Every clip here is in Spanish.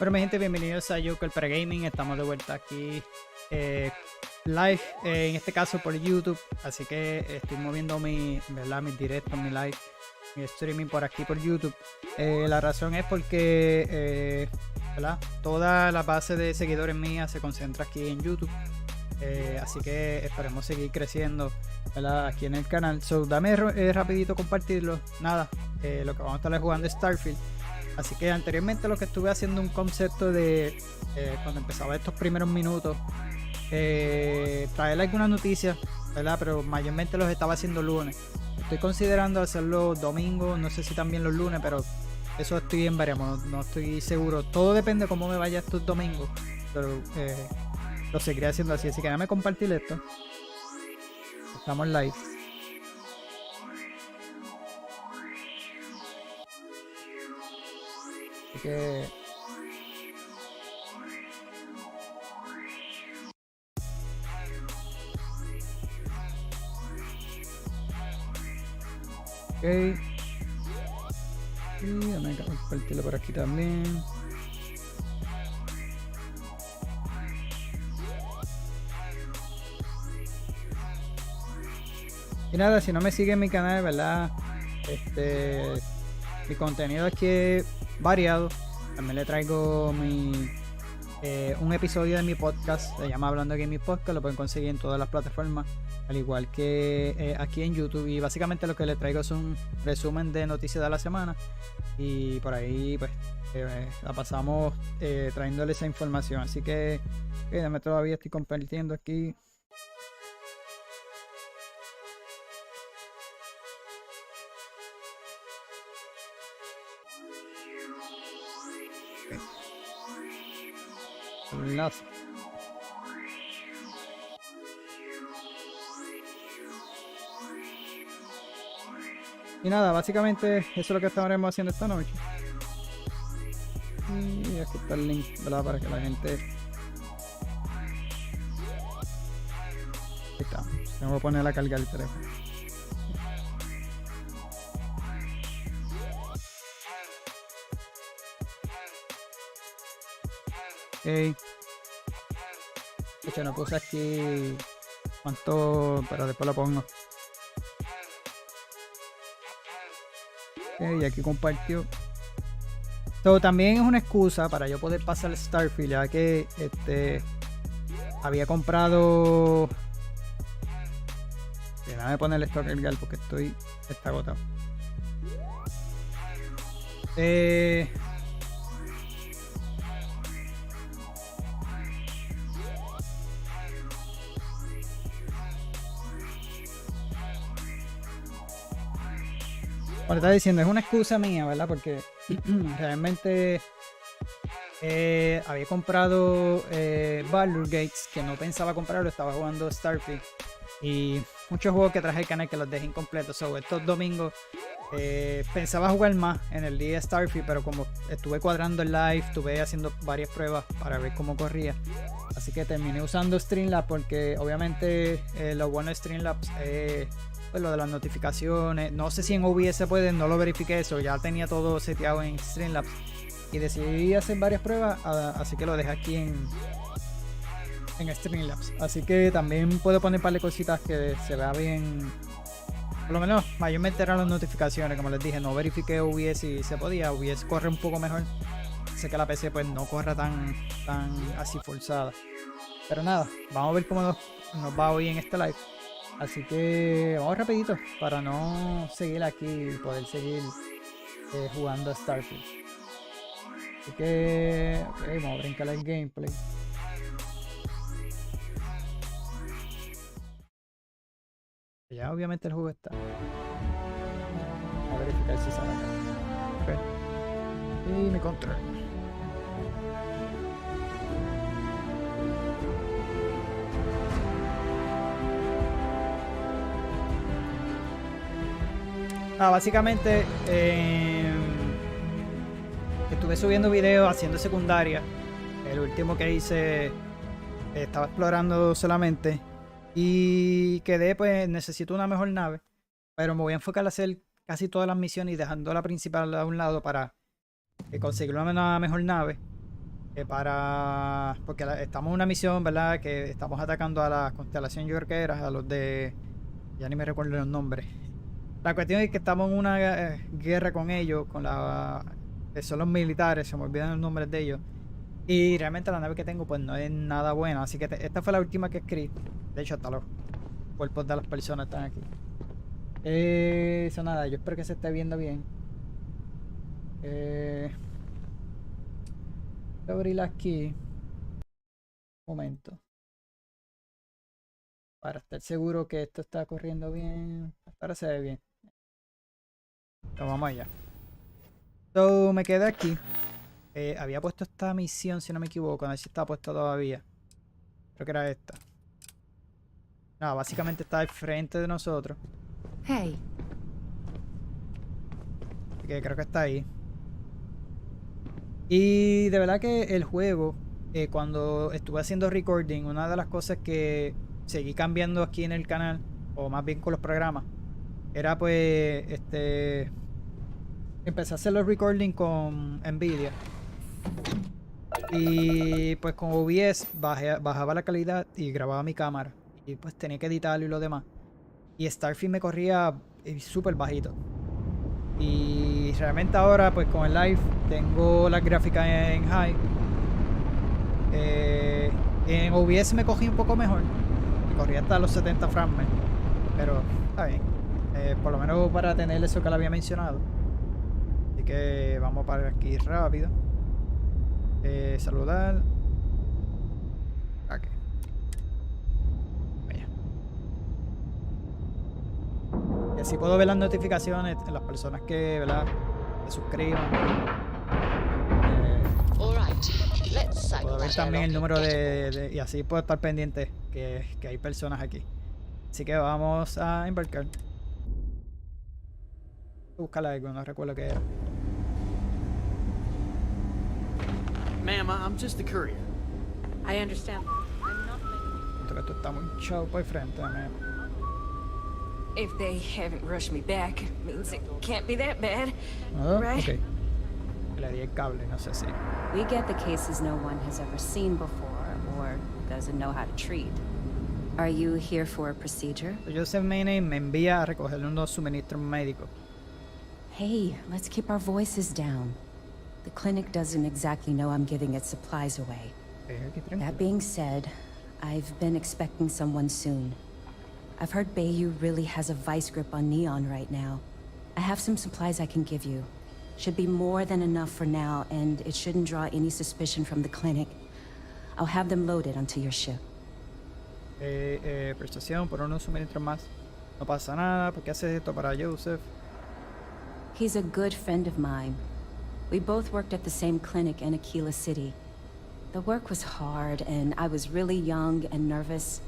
Bueno, mi gente, bienvenidos a JOUKER PR GAMING. Estamos de vuelta aquí live, en este caso por YouTube. Así que estoy moviendo mis directos, mi live, mi streaming por aquí por YouTube. La razón es porque toda la base de seguidores mía se concentra aquí en YouTube. Así que esperemos seguir creciendo, aquí en el canal. So, dame rapidito compartirlo. Nada, lo que vamos a estar jugando es Starfield. Así que anteriormente lo que estuve haciendo un concepto de cuando empezaba estos primeros minutos, traer algunas noticias, ¿verdad? Pero mayormente los estaba haciendo lunes. Estoy considerando hacerlo domingo, no sé si también los lunes, pero eso estoy en veremos, no estoy seguro. Todo depende de cómo me vaya estos domingos, pero lo seguiré haciendo así. Así que déjame compartir esto. Estamos live. Así que ok, y déjame compartirlo por aquí también. Y nada, si no me siguen en mi canal, ¿verdad? Mi contenido aquí es variado. También le traigo un episodio de mi podcast, se llama Hablando Gaming Podcast. Lo pueden conseguir en todas las plataformas, al igual que aquí en YouTube. Y básicamente lo que le traigo es un resumen de noticias de la semana. Y por ahí pues la pasamos trayéndole esa información. Así que todavía estoy compartiendo aquí. Enlace. Y nada, básicamente eso es lo que estaremos haciendo esta noche. Y aquí está el link, ¿verdad? Para que la gente... Ahí está. Tengo que poner a cargar el teléfono. Ok. De hecho, no puse aquí cuánto, pero después lo pongo. Ok, y aquí compartió. So, también es una excusa para yo poder pasar el Starfield, ya que había comprado. Déjame ponerle esto a cargar porque está agotado. Como estaba diciendo, es una excusa mía, ¿verdad? Porque realmente había comprado Baldur's Gates, que no pensaba comprarlo, estaba jugando Starfield. Y muchos juegos que traje al canal que los dejé incompletos. So, estos domingos pensaba jugar más en el día de Starfield, pero como estuve cuadrando el live, estuve haciendo varias pruebas para ver cómo corría. Así que terminé usando Streamlabs porque obviamente lo bueno de Streamlabs es... Pues lo de las notificaciones, no sé si en OBS puede, no lo verifiqué eso, ya tenía todo seteado en Streamlabs y decidí hacer varias pruebas, así que lo dejé aquí en Streamlabs. Así que también puedo poner un par de cositas que se vea bien, por lo menos mayormente eran las notificaciones. Como les dije, no verifiqué OBS y se podía, OBS corre un poco mejor, sé que la PC pues no corra tan así forzada, pero nada, vamos a ver cómo nos va hoy en este live. Así que vamos rapidito para no seguir aquí y poder seguir jugando a Starfield. Así que vamos a brincar el gameplay. Ya obviamente el juego está. Vamos a verificar si sale acá. Okay. Y mi control. Básicamente estuve subiendo videos haciendo secundaria. El último que hice estaba explorando solamente y quedé, pues necesito una mejor nave, pero me voy a enfocar a hacer casi todas las misiones y dejando la principal a un lado para conseguir una mejor nave. porque estamos en una misión, ¿verdad? Que estamos atacando a la constelación JOUKER, a los de... Ya ni me recuerdo los nombres. La cuestión es que estamos en una guerra con ellos, son los militares, se me olvidan los nombres de ellos. Y realmente la nave que tengo pues no es nada buena, así que esta fue la última que escribí. De hecho, hasta los cuerpos de las personas están aquí. Eso nada, yo espero que se esté viendo bien. Voy a abrirla aquí. Un momento. Para estar seguro que esto está corriendo bien. Hasta ahora se ve bien. Pero vamos allá. So, me quedé aquí. Había puesto esta misión, si no me equivoco. No sé si está puesta todavía. Creo que era esta. No, básicamente está al frente de nosotros. Hey. Así que creo que está ahí. Y de verdad que el juego, cuando estuve haciendo recording, una de las cosas que seguí cambiando aquí en el canal, o más bien con los programas, era pues, empecé a hacer los recording con Nvidia. Y pues con OBS bajaba la calidad y grababa mi cámara. Y pues tenía que editarlo y lo demás. Y Starfield me corría súper bajito. Y realmente ahora pues con el live tengo las gráficas en high. En OBS me cogí un poco mejor. Me corría hasta los 70 frames. Pero está bien. Por lo menos para tener eso que le había mencionado. Así que vamos para aquí rápido. Saludar. Ok. Vaya. Y así puedo ver las notificaciones de las personas que, ¿verdad?, se suscriban. Puedo ver también el número y así puedo estar pendiente que hay personas aquí. Así que vamos a embarcar. Buscar algo, no recuerdo qué era. Ma'am, I'm just the courier. I understand. Siento que esto está muy chavo por el frente, man. If they haven't rushed me back, it means it can't be that bad, Oh, right? ok. Le di el cable, no sé si. We get the cases no one has ever seen before or doesn't know how to treat. Are you here for a procedure? Joseph Mene me envía a recogerle unos suministros médicos. Hey, let's keep our voices down. The clinic doesn't exactly know I'm giving its supplies away. That being said, I've been expecting someone soon. I've heard Bayou really has a vice grip on Neon right now. I have some supplies I can give you. Should be more than enough for now, and it shouldn't draw any suspicion from the clinic. I'll have them loaded onto your ship. Prestación por unos suministros más. No pasa nada, ¿por qué haces esto para Joseph? He's a good friend of mine. We both worked at the same clinic in Aquila City. The work was hard, and I was really young and nervous.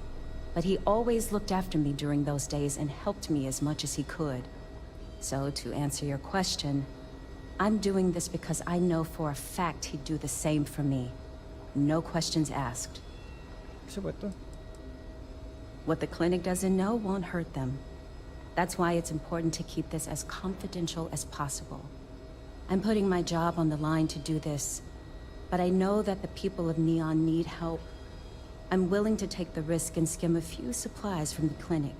But he always looked after me during those days and helped me as much as he could. So, to answer your question, I'm doing this because I know for a fact he'd do the same for me. No questions asked. Por supuesto. What the clinic doesn't know won't hurt them. That's why it's important to keep this as confidential as possible. I'm putting my job on the line to do this, but I know that the people of Neon need help. I'm willing to take the risk and skim a few supplies from the clinic.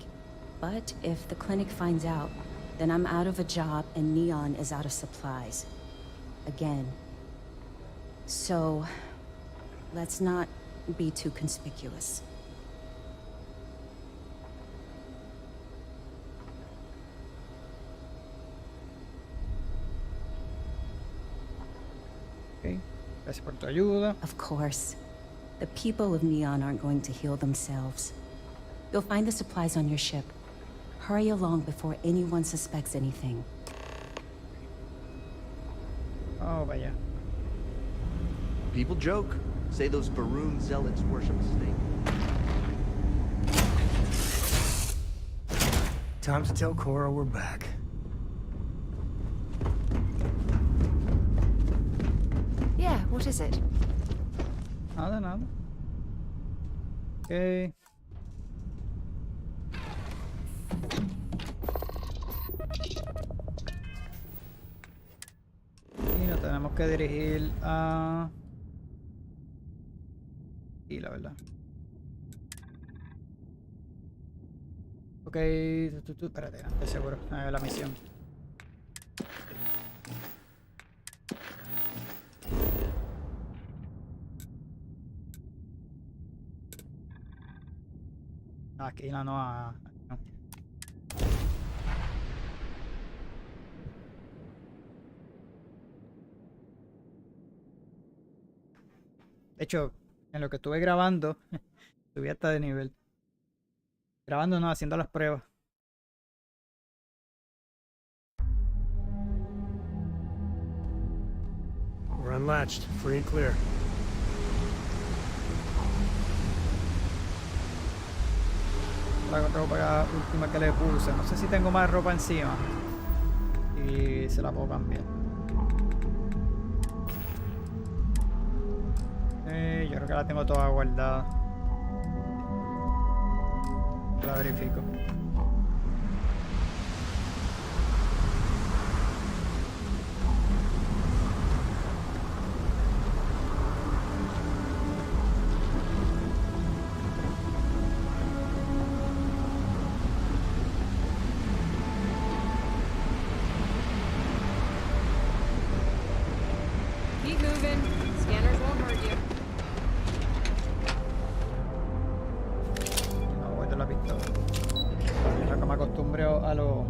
But if the clinic finds out, then I'm out of a job and Neon is out of supplies. Again. So, let's not be too conspicuous. Okay. Gracias por tu ayuda. Of course. The people of Neon aren't going to heal themselves. You'll find the supplies on your ship. Hurry along before anyone suspects anything. Oh, vaya. People joke. Say those Baroon zealots worship a snake. Time to tell Cora we're back. Yeah, what is it? Nada, nada. Ok. Y nos tenemos que dirigir a Y la verdad. Ok, espérate, no estoy seguro. La misión. Aquí la no. De hecho, en lo que estuve grabando, subí hasta de nivel. Grabando no, haciendo las pruebas. We're unlatched, free and clear. La ropa última que le puse. No sé si tengo más ropa encima. Y se la puedo cambiar. Yo creo que la tengo toda guardada. La verifico. Keep moving. Scanners won't hurt you. No voy de la pistola. Para que me acostumbre a lo.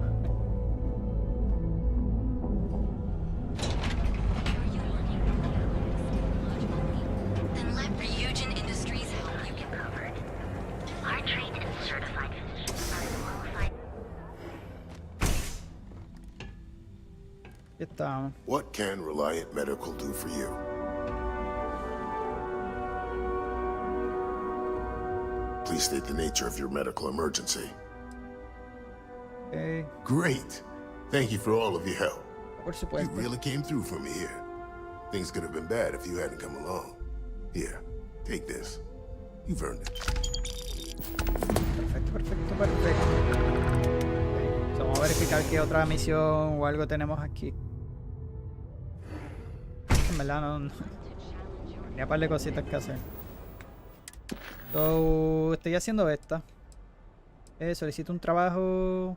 Then let Ryujin Industries help you get covered. Our trained and certified physicians are qualified. Aquí estamos. What can Reliant Medical do for you? Please state the nature of your medical emergency. Ok, Great. Thank you for all of your help. por You supuesto. really came through for me here. Things could have been bad if you hadn't come along. Here, take this. You've earned it. Perfecto. Ok, so, vamos a verificar qué otra misión o algo tenemos aquí. En verdad no. Tenía un par de cositas que hacer. So, estoy haciendo esta. Solicito un trabajo.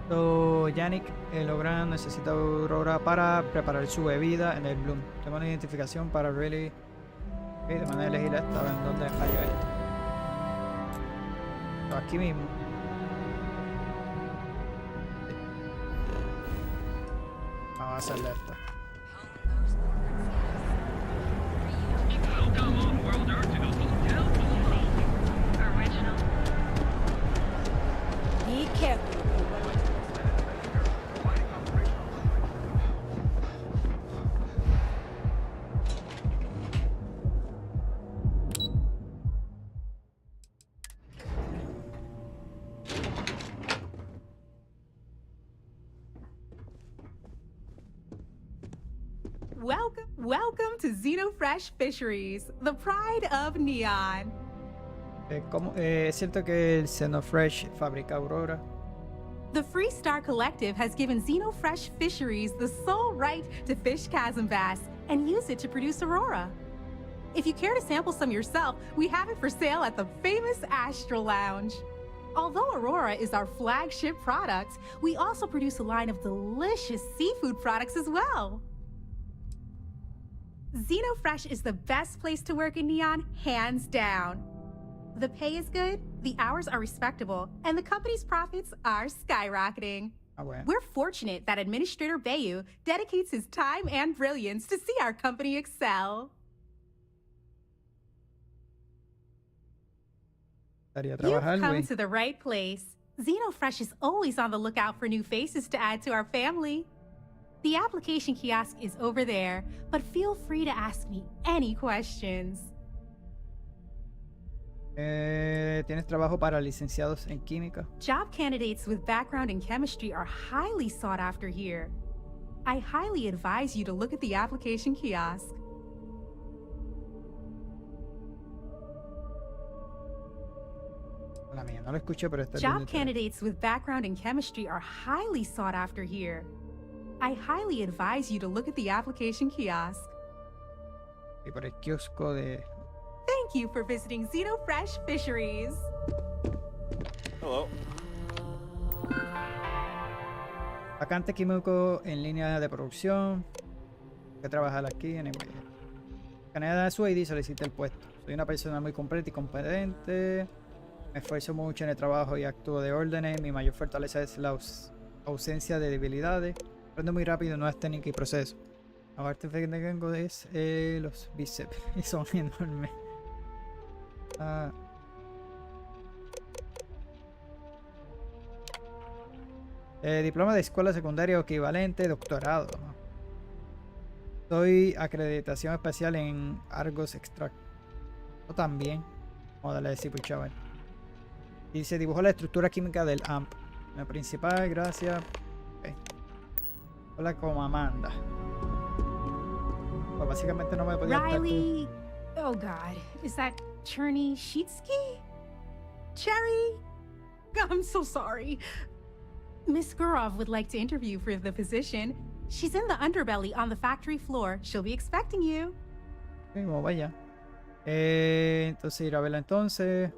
So, Yannick Logran necesita Aurora para preparar su bebida en el Bloom. Tengo una identificación para Really. Ok, de manera de elegir esta. ¿En dónde fallo esto? So, aquí mismo. Vamos a hacerle esto. Be careful. Welcome to Xenofresh Fisheries, the pride of Neon. Es cierto que el Xenofresh fabrica Aurora. The Freestar Collective has given Xenofresh Fisheries the sole right to fish chasm bass and use it to produce Aurora. If you care to sample some yourself, we have it for sale at the famous Astral Lounge. Although Aurora is our flagship product, we also produce a line of delicious seafood products as well. Xenofresh is the best place to work in Neon, hands down. The pay is good, the hours are respectable, and the company's profits are skyrocketing. Ah, bueno. We're fortunate that Administrator Bayu dedicates his time and brilliance to see our company excel. Estaría a You've trabajar, come güey. to the right place. Xenofresh is always on the lookout for new faces to add to our family. The application kiosk is over there, but feel free to ask me any questions. ¿Tienes trabajo para licenciados en química? Job candidates with background in chemistry are highly sought after here. I highly advise you to look at the application kiosk. La mía, no lo escuché, pero está Job bien. candidates with background in chemistry are highly sought after here. I highly advise you to look at the application kiosk. Y por el kiosco de... Thank you for visiting Xeno Fresh Fisheries. Hello. Vacante químico en línea de producción. Hay que trabajar aquí en el Canadá de su ID solicita el puesto. Soy una persona muy completa y competente. Me esfuerzo mucho en el trabajo y actúo de órdenes. Mi mayor fortaleza es la ausencia de debilidades. Aprendo muy rápido nuevas técnicas y procesos. La parte que tengo es los bíceps y son enormes. Diploma de escuela secundaria o equivalente, doctorado. Soy acreditación especial en Argos Extract. Yo también. Vamos a darle a decir, pues, chaval. Y se dibujó la estructura química del AMP. La principal, gracias. Okay. Hola, como Amanda. Pues básicamente no me podía estar tú. Riley. Oh God, is that Cherny Sheetsky? Cherry? I'm so sorry. Miss Gurov would like to interview for the position. She's in the underbelly on the factory floor. She'll be expecting you. Ok, vamos vaya. Entonces ir a verla entonces.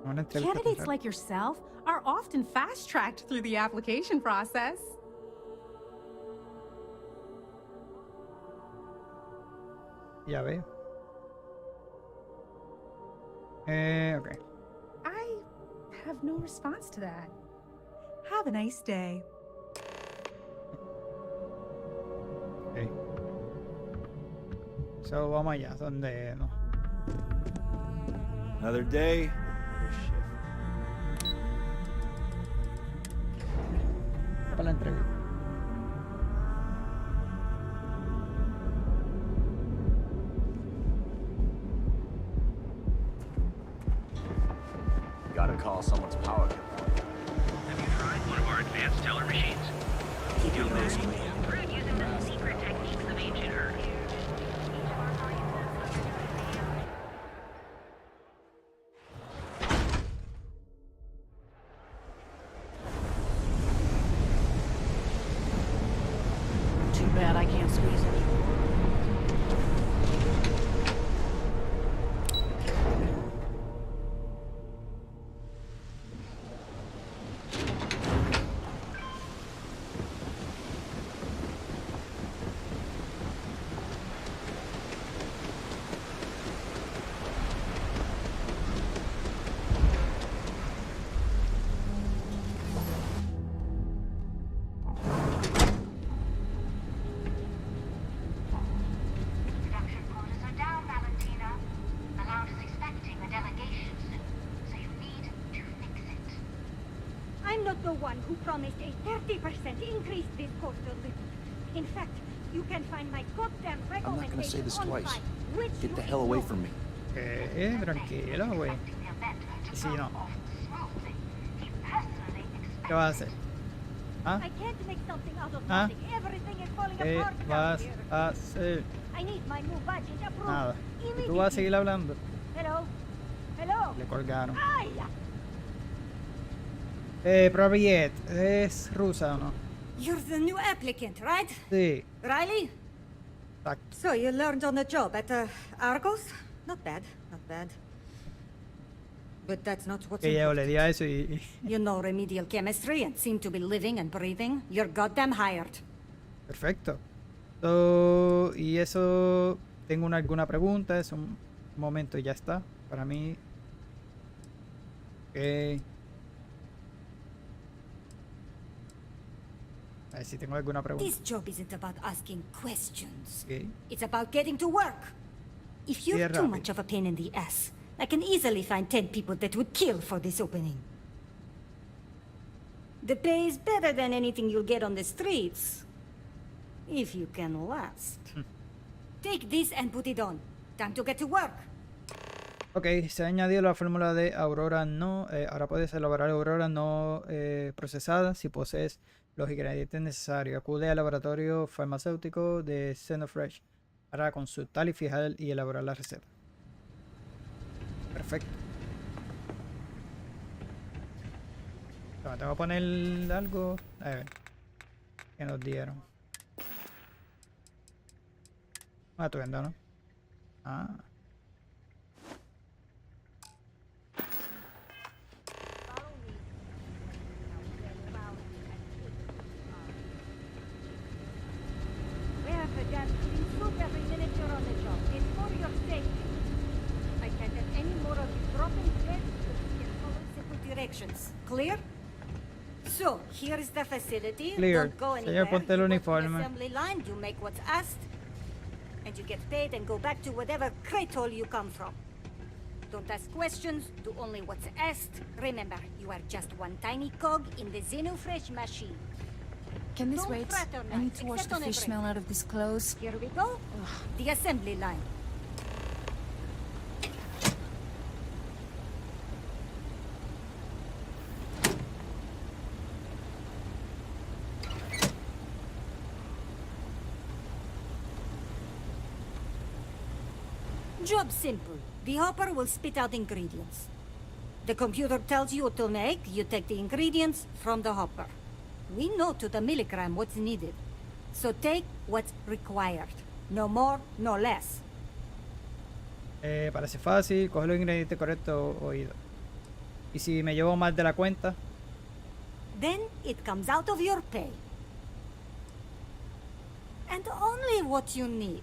Una entrevista Candidates con- like yourself are often fast-tracked through the application process. Ya veo. Ok. I have no response to that. Have a nice day. Ok. So, vamos allá. ¿Dónde no? Another day, another shift. Para la entrevista. Gotta call someone's power cut. Have you tried one of our advanced teller machines? Keep your nose clean. Brewed using the secret techniques of ancient herbs. Too bad I can't squeeze it. Production quotas are down, Valentina. The lounge is expecting a delegation soon, so you need to fix it. I'm not the one who promised a 30% increase this cost of living. In fact, you can find my goddamn I'm not gonna say recommendation this on twice. file, which Get you the hell away ignored. from me. Tranquilo, güey. Expecting the event to Sí, go no. off smoothly. He personally ¿Qué vas a expects hacer? ¿Ah? I can't make something out of Ah. nothing. Everything is falling ¿Qué apart down vas here. a hacer? I need my new budget approved. Nada. ¿Y tú vas a immediately. seguir hablando? Hello? Hello? Le colgaron. Ay! Proviet, ¿es rusa o no? You're the new applicant, right? Sí, Riley? exacto. So you learned on the job at Argos? Not bad, not bad. But that's not what's Que yo le important. di a eso y You know remedial chemistry and seem to be living and breathing. You're goddamn hired. perfecto. So, y eso, tengo alguna pregunta, es un momento y ya está. Para mí. Ok. A ver si tengo alguna pregunta. This job isn't about asking questions. Ok. It's about getting to work. If you're Yeah, too Rafi. much of a pain in the ass, I can easily find 10 people that would kill for this opening. The pay is better than anything you'll get on the streets. If you can last. Take this and put it on. Time to get to work. Ok, se ha añadido la fórmula de aurora no. Ahora puedes elaborar aurora no procesada si posees los ingredientes necesarios. Acude al laboratorio farmacéutico de Xenofresh para consultar y fijar y elaborar la receta. Perfecto. Toma, tengo que poner algo. A ver. Que nos dieron. Ah, tú vendas, ¿no? Ah. Where the gas clean soup every minute you're on the job. It's for your safety. I can't have any more of you dropping dead because you can follow simple directions. Clear? So, here is the facility. Clear. Don't go Señor, anywhere. ponte el You go to the uniforme. assembly line, you make what's asked, and you get paid and go back to whatever crate hole you come from. Don't ask questions, do only what's asked. Remember, you are just one tiny cog in the Xenofresh machine. Can this Don't wait? fraternize, I need to wash except the on a fish break. smell out of these clothes. Here we go. The assembly line. Job simple. The hopper will spit out ingredients. The computer tells you what to make, you take the ingredients from the hopper. We know to the milligram what's needed. So take what's required. No more, no less. Parece fácil, coge los ingredientes correctos oído. Y si me llevo más de la cuenta, Then it comes out of your pay. And only what you need.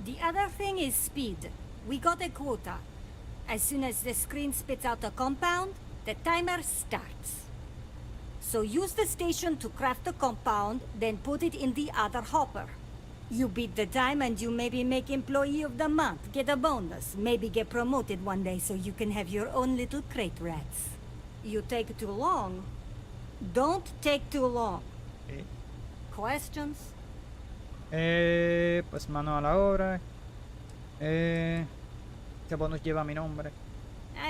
The other thing is speed. We got a quota. As soon as the screen spits out a compound, the timer starts. So use the station to craft the compound, then put it in the other hopper. You beat the time and you maybe make Employee of the Month, get a bonus, maybe get promoted one day so you can have your own little crate rats. You take too long. Don't take too long. okay. Questions? Pues mano a la obra. Este bonus lleva mi nombre.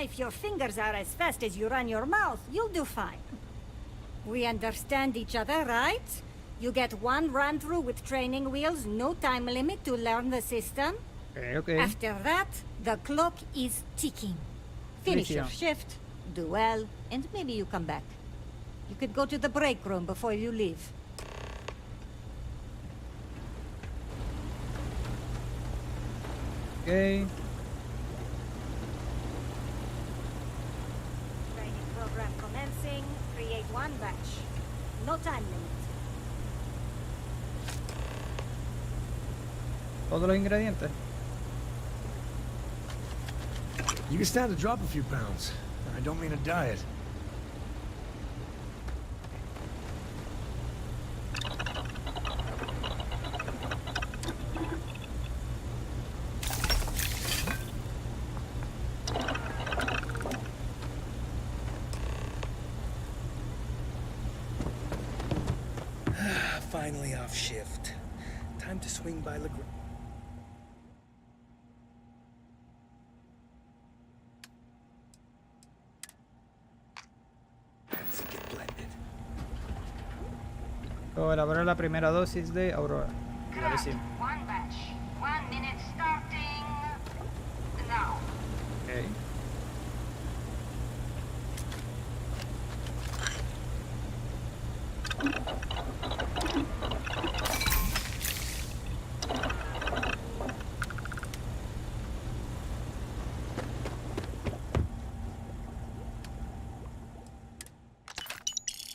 If your fingers are as fast as you run your mouth, you'll do fine. We understand each other, right? You get one run through with training wheels, no time limit to learn the system. Okay, okay. After that, the clock is ticking. Finish your Inicio. shift, do well, and maybe you come back. You could go to the break room before you leave. Okay. Training program commencing. Create one batch. No time limit. Todos los ingredientes. You can stand to drop a few pounds. I don't mean a diet. Finally off shift. Time to swing by the... Elaborar la primera dosis de Aurora. Ya lo hicimos. One batch. 1 minute starting now. Okay.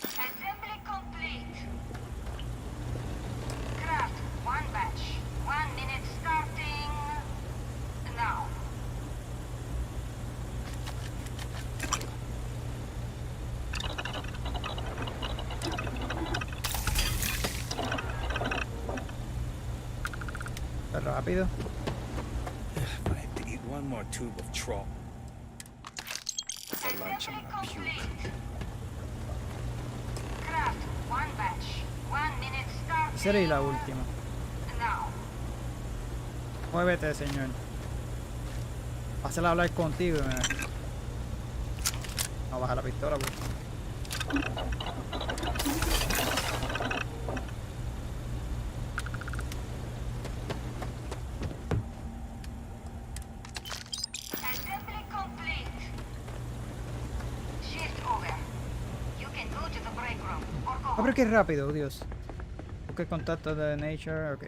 Assembly complete. Craft one batch. 1 minute starting now. Está rápido. If I have to eat one more tube of troll for lunch, I'm gonna puke. Craft one batch. 1 minute starting Esa era la última. now. Muévete, señor. Pásale a hablar contigo. No, baja la pistola, pues. Assembly complete. Shift over. You can go to the break room or go Ah, pero qué rápido, Dios. Busque contacto de Nature, ok.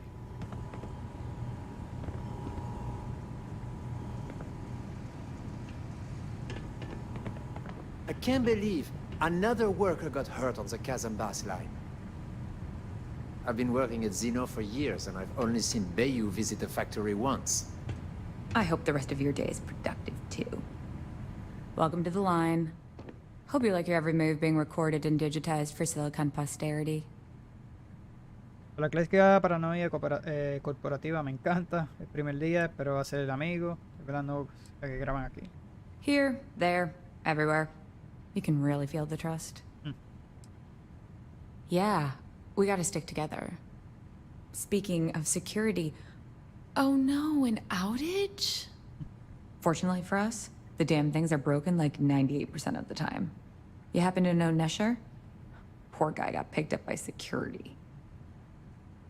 I can't believe another worker got hurt on the Kazambas line. I've been working at Zeno for years, and I've only seen Bayou visit the factory once. I hope the rest of your day is productive, too. Welcome to the line. Hope you like your every move being recorded and digitized for Silicon posterity. La clásica paranoia corporativa me encanta. El primer día, espero hacer el amigo. Hablando que graban aquí. Here, there, everywhere. You can really feel the trust. Yeah, we gotta stick together. Speaking of security, oh no, an outage? Fortunately for us, the damn things are broken like 98% of the time. You happen to know Nesher? Poor guy got picked up by security.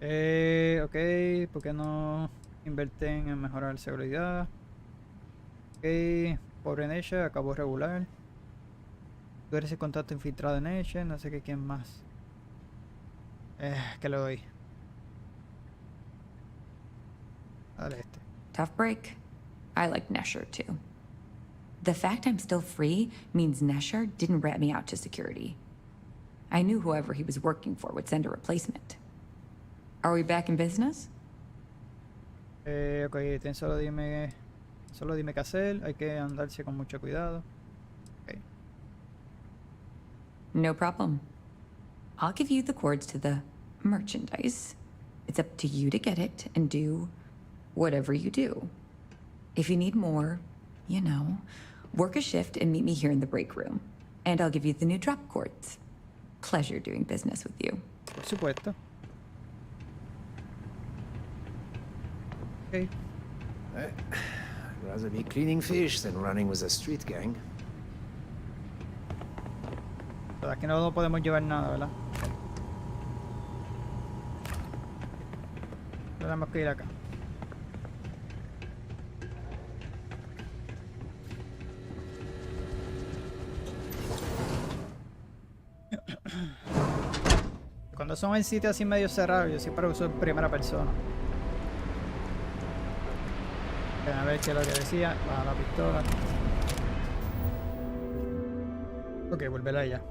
Ok, ¿por qué no invierten en mejorar seguridad? Ok, pobre Nesher, acabó regular. Tú eres el contacto infiltrado de Nesher, no sé qué quién más. ¿Qué le doy? Dale este. Tough break. I like Nesher too. The fact I'm still free means Nesher didn't rat me out to security. I knew whoever he was working for would send a replacement. Are we back in business? Ok, solo dime qué hacer, hay que andarse con mucho cuidado. Okay. No problem. I'll give you the codes to the merchandise. It's up to you to get it and do whatever you do. If you need more, you know, work a shift and meet me here in the break room. And I'll give you the new drop cords. Pleasure doing business with you. Por supuesto. Okay. I'd rather be cleaning fish than running with a street gang. Pero aquí no podemos llevar nada, ¿verdad? Tenemos que ir acá. Cuando son en sitios así medio cerrados, yo siempre uso en primera persona. A ver qué es lo que decía. Baja la pistola. Ok, volver allá.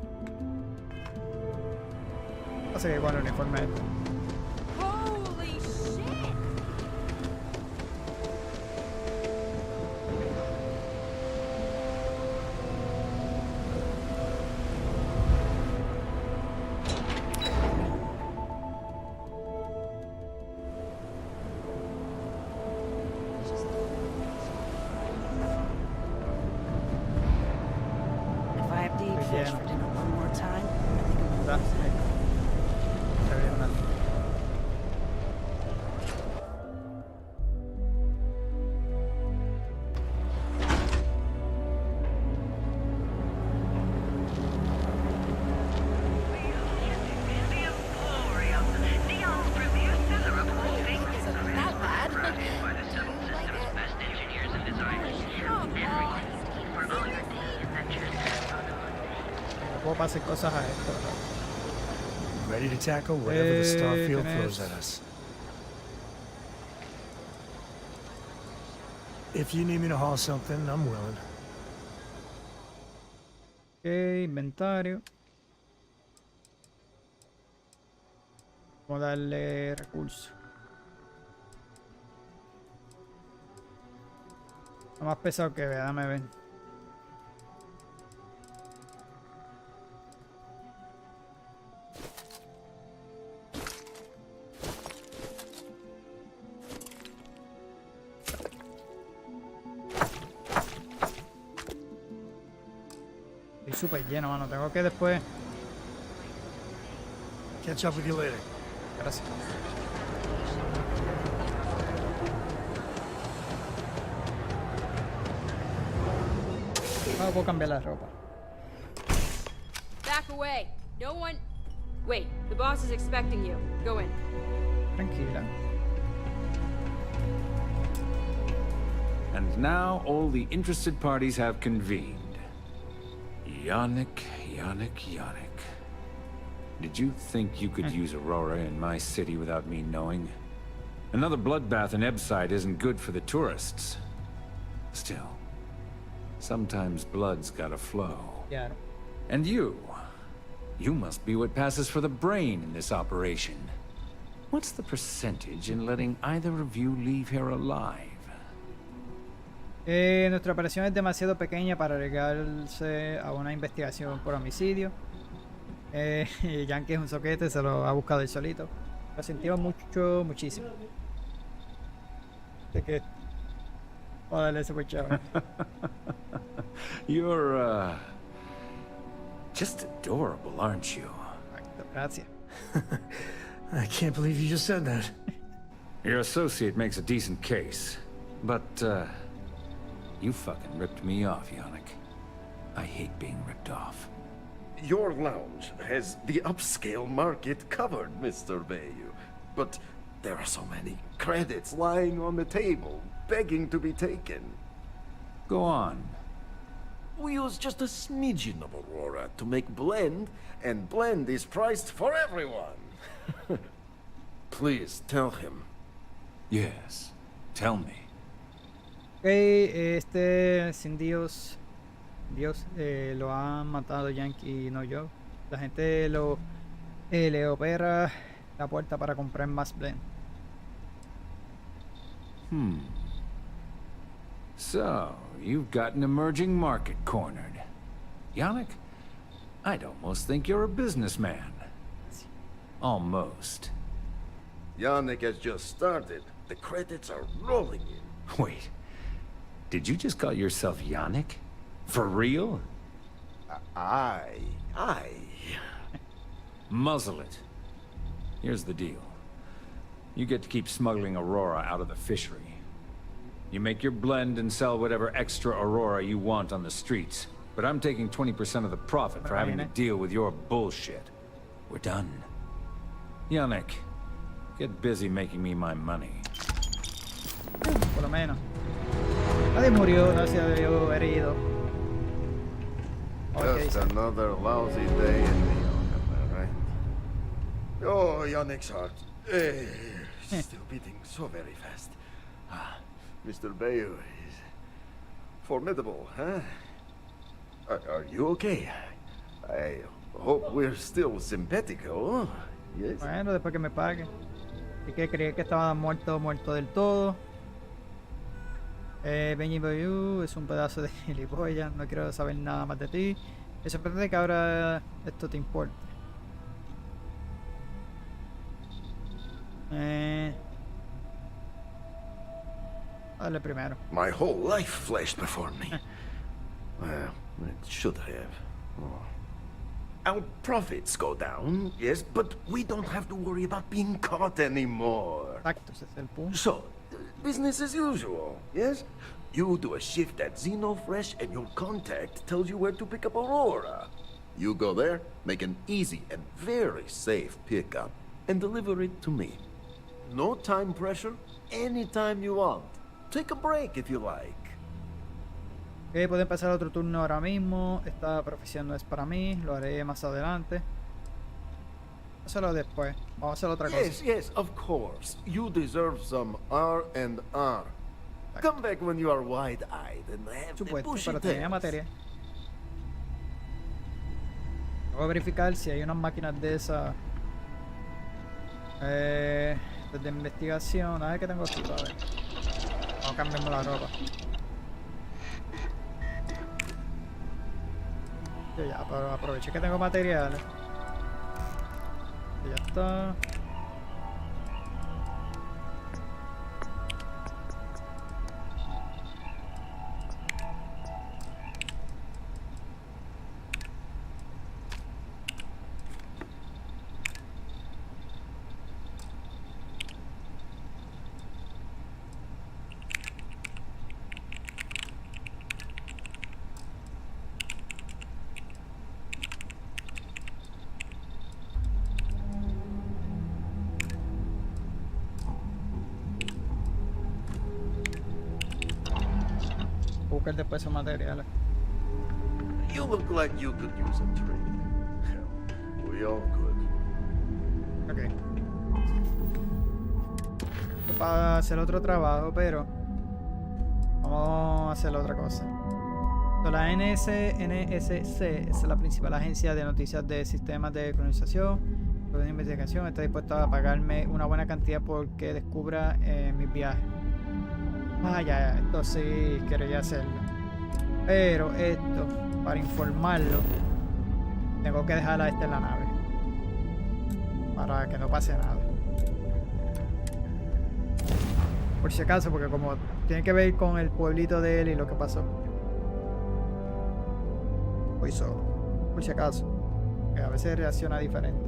Así que igual el uniforme este. Holy shit! If I have to eat fish for dinner one more time, I think I'm gonna lose it. Puedo pasar cosas a esto. Ready to tackle whatever the Starfield throws at us. If you need me to haul something, I'm willing. Ok, inventario. Vamos a darle recursos. Lo más pesado que vea, dame ver. Estoy súper lleno, mano. Tengo que después. Catch up with you later. Gracias. No puedo cambiar la ropa. Back away. No one. Wait, the boss is expecting you. Go in. Tranquila. And now all the interested parties have convened. Yannick. Did you think you could use Aurora in my city without me knowing? Another bloodbath in Ebside isn't good for the tourists. Still, sometimes blood's gotta flow. Claro. And you must be what passes for the brain in this operation. What's the percentage in letting either of you leave here alive? Nuestra operación es demasiado pequeña para arriesgarse a una investigación por homicidio. Yankee es un soquete, se lo ha buscado él solito. Lo sentimos muchísimo. De que... Joder, ese fue chévere. You're, just adorable, aren't you? Gracias. I can't believe you just said that. Your associate makes a decent case, but, you fucking ripped me off, Yannick. I hate being ripped off. Your lounge has the upscale market covered, Mr. Bayou. But there are so many credits lying on the table, begging to be taken. Go on. We use just a smidgen of Aurora to make blend, and blend is priced for everyone. Please tell him. Yes, tell me. Ok, sin Dios, lo han matado Yankee y no yo. La gente le opera la puerta para comprar más blend. So, you've got an emerging market cornered. Yannick, I'd almost think you're a businessman. Almost. Yannick has just started. The credits are rolling in. Wait, did you just call yourself Yannick? For real? Aye. Muzzle it. Here's the deal. You get to keep smuggling Aurora out of the fishery. You make your blend and sell whatever extra Aurora you want on the streets. But I'm taking 20% of the profit for having to deal with your bullshit. We're done. Yannick, get busy making me my money. Por lo menos. Nadie murió, nadie se vio herido. Just another lousy day in New York, am I right? Oh, Yannick's heart. Still beating so very fast. Mr. Bayou is formidable, huh? Are you okay? I hope we're still simpatico. Yes. Bueno, después que me paguen. Y que creí que estaba muerto del todo. Benny Bayou es un pedazo de gilipollas. No quiero saber nada más de ti. Me sorprende que ahora esto te importe. Dale primero. My whole life flashed before me. Well, it should have. Oh. Our profits go down, yes, but we don't have to worry about being caught anymore. Exacto, ese es el punto. So, business as usual, yes? You do a shift at Xenofresh and your contact tells you where to pick up Aurora. You go there, make an easy and very safe pickup, and deliver it to me. No time pressure, anytime you want. Take a break if you like. Ok, pueden pasar a otro turno ahora mismo. Esta profesión no es para mí. Lo haré más adelante. Hazlo después. Vamos a hacer otra cosa. Yes, of course. You deserve some R&R. Come back when you are wide-eyed and have the bushy pero tenía materia. Voy a verificar si hay unas máquinas de esas. De investigación. A ver qué tengo aquí. A ver. Vamos a cambiarme la ropa. Yo ya, pero aproveché que tengo materiales. Y ya está. Buscar después esos materiales. You look like you could use a trade. Hell, we all could. Ok. Esto para hacer otro trabajo, pero vamos a hacer otra cosa. La NSC es la principal agencia de noticias de sistemas de colonización, de investigación. Está dispuesta a pagarme una buena cantidad porque descubra mis viajes. Ya, esto sí quería hacerlo. Pero esto, para informarlo, tengo que dejar a este en la nave. Para que no pase nada. Por si acaso, porque como tiene que ver con el pueblito de él y lo que pasó. Voy solo, por si acaso, que a veces reacciona diferente.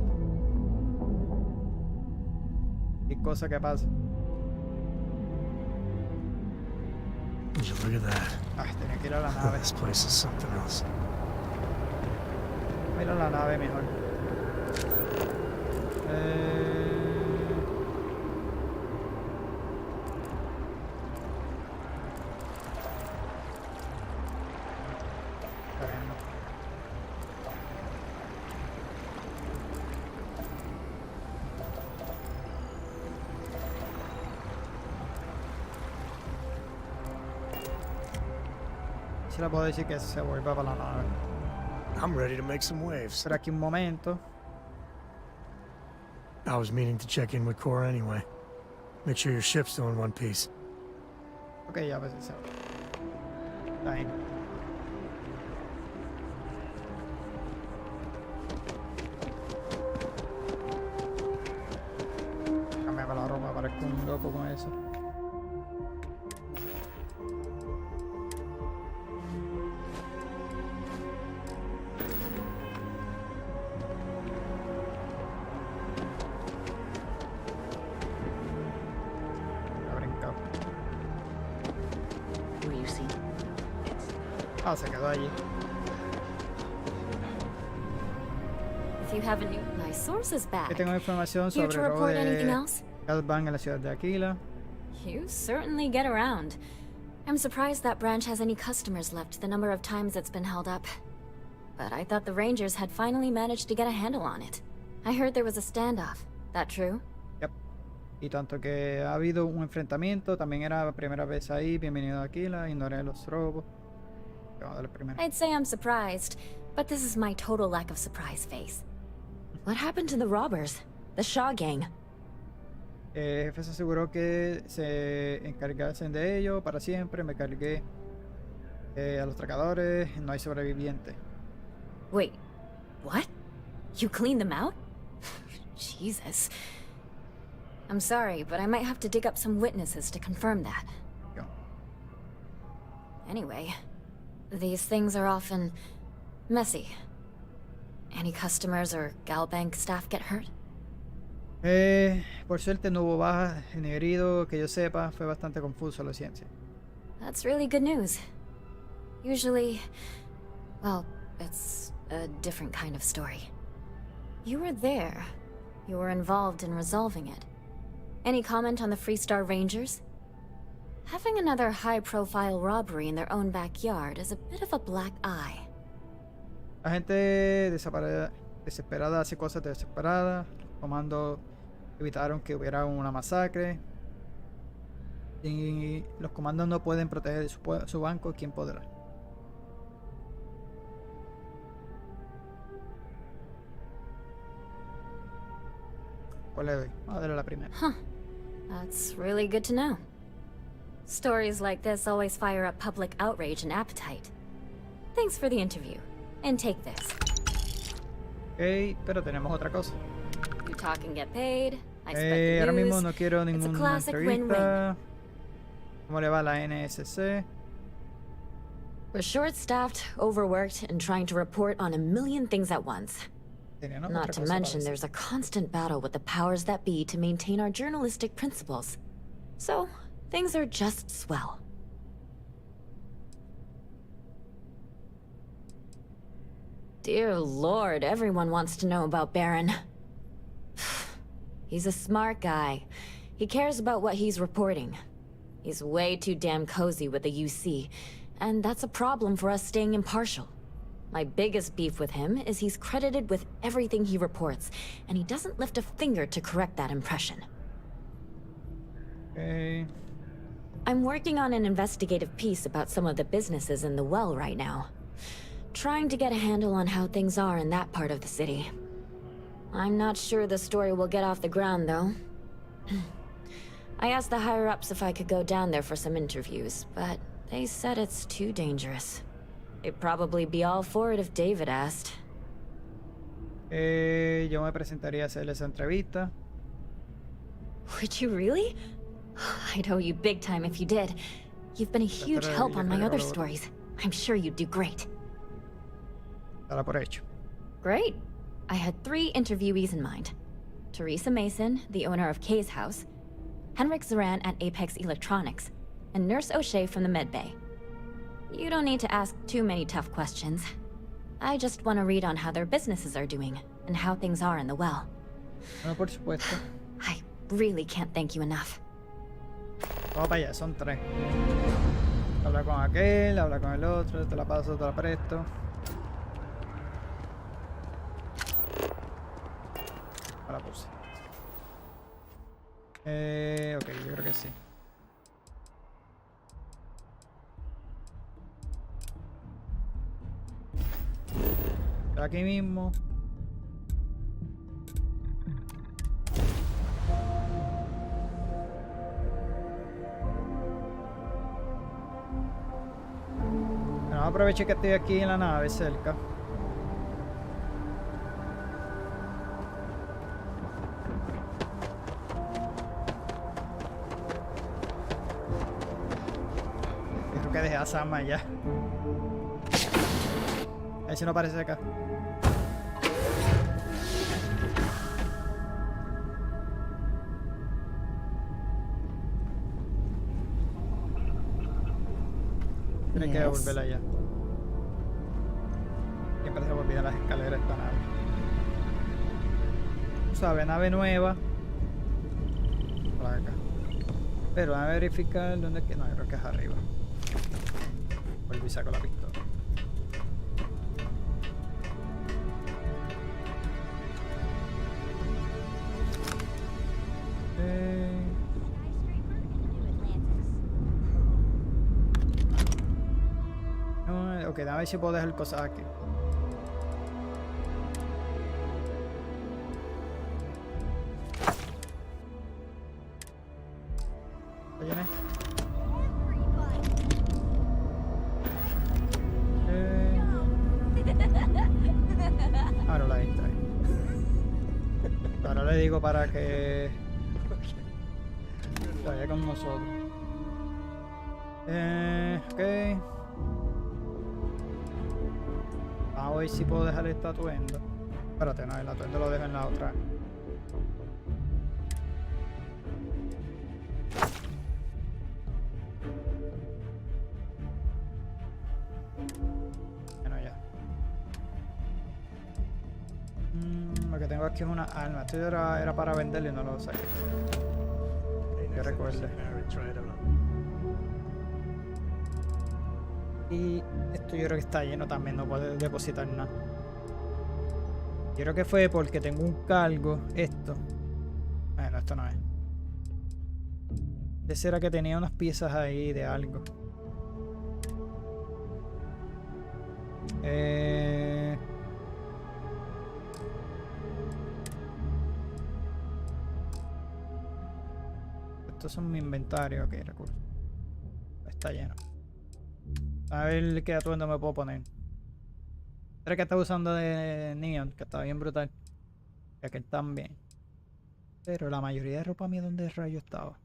Y cosa que pasa. Look at that. Tenía que ir a la nave. This place is something else. Voy a ir a la nave mejor. Se la puedo decir que se vuelva para la nave. I'm ready to make some waves. Pero aquí un momento. I was meaning to check in with Cora anyway. Make sure your ship's still in one piece. Ok, ya ves eso. Está ahí. Cambiaba la ropa, parezco un loco con eso. Se quedó allí. If you have a new, my source is back. Aquí tengo información sobre el robo de Galvan en la ciudad de Aquila. You certainly get around. I'm surprised that branch has any customers left the number of times it's been held up. But I thought the Rangers had finally managed to get a handle on it. I heard there was a standoff. That true? Yep. Y tanto que ha habido un enfrentamiento, también era la primera vez ahí. Bienvenido a Aquila, ignoré los robos. I'd say I'm surprised, but this is my total lack of surprise face. What happened to the robbers? The Shaw gang? El jefe se aseguró que se encargasen de ello para siempre. Me cargué a los tracadores. No hay sobreviviente. Wait, what? You cleaned them out? Jesus. I'm sorry, but I might have to dig up some witnesses to confirm that. Anyway, these things are often messy. Any customers or Galbank staff get hurt? Por suerte no hubo bajas ni heridos, que yo sepa. Fue bastante confuso la ciencia. That's really good news. Usually, well, it's a different kind of story. You were there. You were involved in resolving it. Any comment on the Freestar Rangers? Having another high-profile robbery in their own backyard is a bit of a black eye. La gente desesperada hace cosas desesperadas. Los comandos evitaron que hubiera una masacre. Y los comandos no pueden proteger su banco. ¿Quién podrá? ¿Cuál le doy? Vamos a darle la primera. Huh. That's really good to know. Stories like this always fire up public outrage and appetite. Thanks for the interview. And take this. Ok, pero tenemos otra cosa. You talk and get paid. I spread the Ahora mismo news. no quiero It's a ninguna classic entrevista. ¿Cómo le va a la NSC? We're short-staffed, overworked, and trying to report on a million things at once. Not to mention, there's a constant battle with the powers that be to maintain our journalistic principles. So, things are just swell. Dear Lord, everyone wants to know about Baron. He's a smart guy. He cares about what he's reporting. He's way too damn cozy with the UC, and that's a problem for us staying impartial. My biggest beef with him is he's credited with everything he reports, and he doesn't lift a finger to correct that impression. Okay. I'm working on an investigative piece about some of the businesses in the well right now. Trying to get a handle on how things are in that part of the city. I'm not sure the story will get off the ground, though. I asked the higher-ups if I could go down there for some interviews, but they said it's too dangerous. They'd probably be all for it if David asked. Yo me presentaría a hacerle esa entrevista. Would you really? I'd owe you big time if you did. You've been a huge help on my other stories. I'm sure you'd do great. Dala por hecho. Great. I had 3 interviewees in mind. Teresa Mason, the owner of Kay's house, Henrik Zoran at Apex Electronics, and Nurse O'Shea from the medbay. You don't need to ask too many tough questions. I just want to read on how their businesses are doing, and how things are in the well. Bueno, por supuesto. I really can't thank you enough. Vamos para allá, son 3. Habla con aquel, habla con el otro, te la paso, te la presto. La puse. Ok, yo creo que sí. Aquí mismo. Bueno, aproveche que estoy aquí en la nave cerca. Creo que dejé a Sama ya. A ver si no aparece acá. Tiene que devolverla allá. Siempre se me olvidan las escaleras esta nave. Tú sabes, nave nueva. Por acá. Pero a verificar dónde es que. No, yo creo que es arriba. Vuelvo y saco la pistola. Ok, a ver si puedo dejar cosas aquí. ¿Lo llené? Ahora la distrae. Ahora le digo para que vaya con nosotros. Ok. A ver si puedo dejar este atuendo. Espérate, no, el atuendo lo dejo en la otra. Bueno, ya. Lo que tengo aquí es una arma. Esto era para venderlo y no lo saqué. Que recuerde. Y esto yo creo que está lleno también, no puedo depositar nada. Yo creo que fue porque tengo un cargo. Esto. Bueno, esto no es. Ese era que tenía unas piezas ahí de algo. Estos son mi inventario. Ok, recursos. Está lleno. A ver qué atuendo me puedo poner. Era que estaba usando de Neon, que estaba bien brutal. Y aquel también. Pero la mayoría de ropa mía, ¿dónde rayo estaba?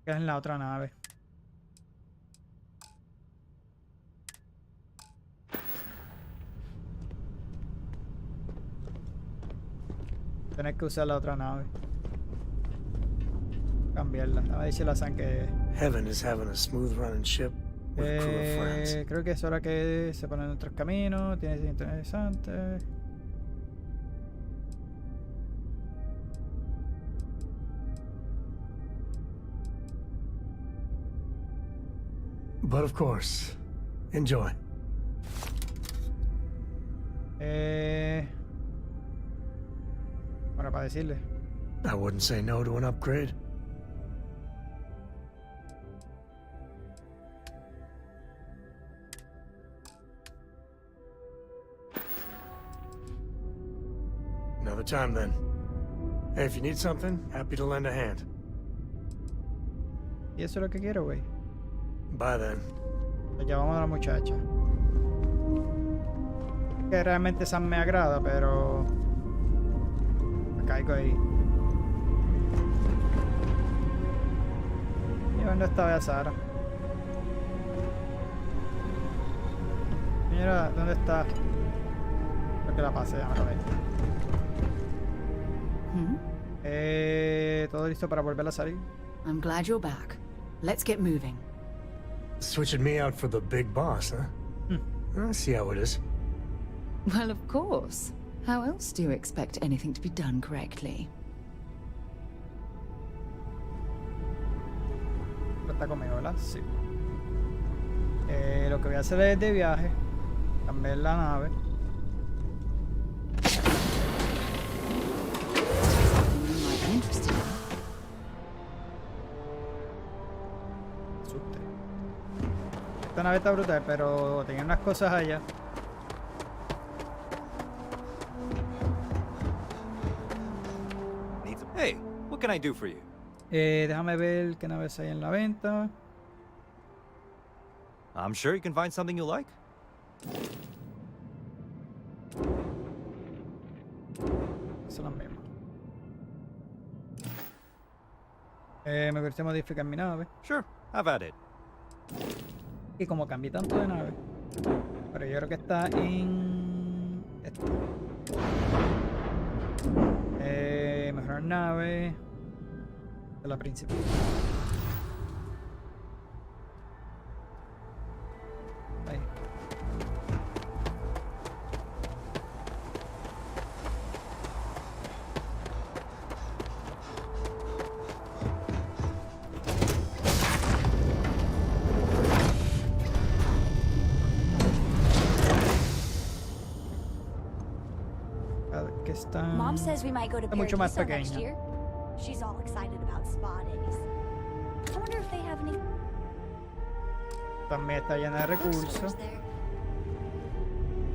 Que es en la otra nave. Tener que usar la otra nave. Cambiarla. A ver si la saben que. Heaven is having a smooth running ship. Creo que es hora que se ponen otros caminos. Tiene que ser interesante. But of course, enjoy. Ahora para decirle. I wouldn't say no to an upgrade. Another time then. Hey, if you need something, happy to lend a hand. Y eso es lo que quiero, güey. Bye then. Pues llamamos a la muchacha. Que realmente Sam me agrada, pero me caigo ahí. ¿Y dónde está Sara? Señora, ¿dónde está? Creo que la pasé, ya me lo ve. ¿Todo listo para volver a salir? I'm glad you're back. Let's get moving. Switching me out for the big boss, huh? I see how it is. Well, of course. How else do you expect anything to be done correctly? Está conmigo, ¿verdad? Sí. Lo que voy a hacer es de viaje. Cambiar la nave. Interesting. Esta nave está brutal, pero tenía unas cosas allá. Hey, what can I do for you? Déjame ver qué naves hay en la venta. I'm sure you can find something you like. Son las mismas. Me gustaría modificar mi nave. Sure, have at it. Y como cambié tanto de nave, pero yo creo que está en esta. Mejor nave de la principal. Ahí. Que está Mom says we might go to mucho más Paradiso next pequeña. year. She's all excited about spa days. I wonder if they have any. También está llena de recursos.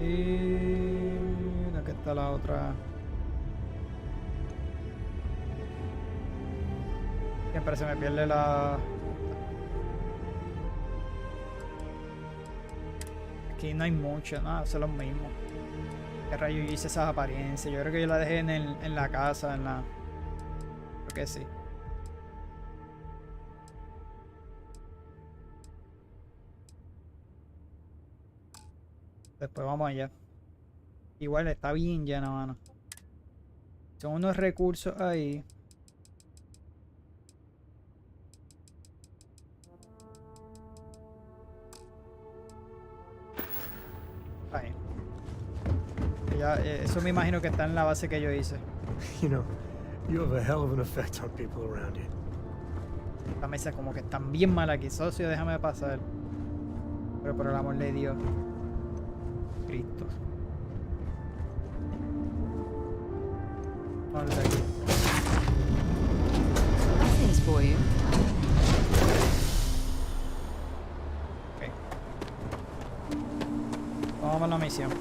Y aquí está la otra. Siempre se me pierde la. Aquí no hay mucho, nada, son los mismos. ¿Qué rayo yo hice esas apariencias? Yo creo que yo la dejé en la casa, en la. Creo que sí. Después vamos allá. Igual está bien llena, mano. Son unos recursos ahí. Ahí. Ya, eso me imagino que está en la base que yo hice. You know, you have a hell of an effect on people around you. Esta mesa como que están bien mal aquí, socio, déjame pasar. Pero por el amor de Dios. Cristo. Vamos de aquí. Nothing's for you. Ok. Vamos a la misión.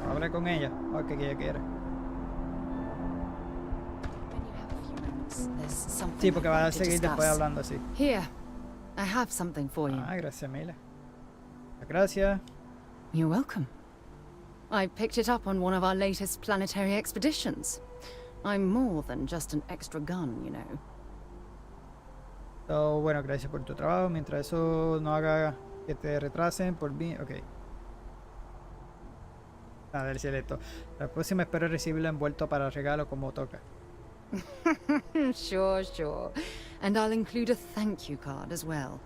Hablé con ella. A ver qué ella quiere. Sí, porque va a seguir después hablando así. Here, I have something for you. Ah, gracias, Mila. Gracias. You're welcome. I picked it up on one of our latest planetary expeditions. I'm more than just an extra gun, you know. So, bueno, gracias por tu trabajo. Mientras eso no haga que te retrasen por mí. Ok. A ver si esto. La próxima espero recibirlo envuelto para regalo como toca. Sure, sure. And I'll include a thank you card as well.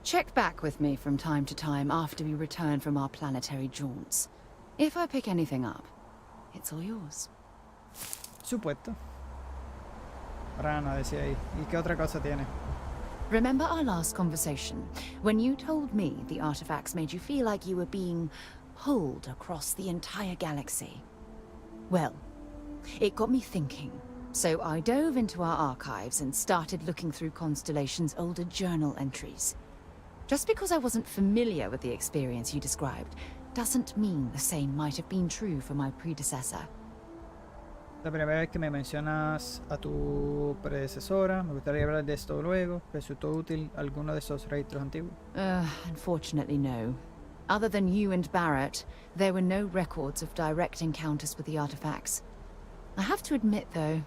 Check back with me from time to time after we return from our planetary jaunts. If I pick anything up, it's all yours. Supuesto. Rana decía ahí. ¿Y qué otra cosa tiene? Remember our last conversation, when you told me the artifacts made you feel like you were being pulled across the entire galaxy? Well, it got me thinking. So I dove into our archives and started looking through Constellation's older journal entries. Just because I wasn't familiar with the experience you described, doesn't mean the same might have been true for my predecessor. La primera vez que me mencionas a tu predecesora, me gustaría hablar de esto luego. ¿Resultó útil alguno de esos registros antiguos? Unfortunately, no. Other than you and Barrett, there were no records of direct encounters with the artifacts. I have to admit, though,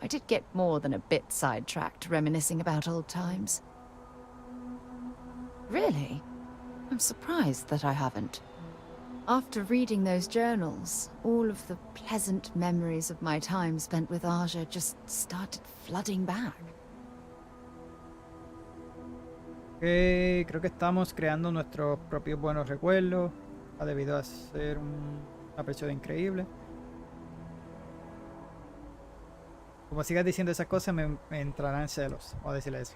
I did get more than a bit sidetracked reminiscing about old times. Really? I'm surprised that I haven't. After reading those journals, all of the pleasant memories of my time spent with Aja just started flooding back. Creo que estamos creando nuestros propios buenos recuerdos, debido a ser una persona increíble. Como sigas diciendo esas cosas, me entrarán celos. Voy a decirle eso.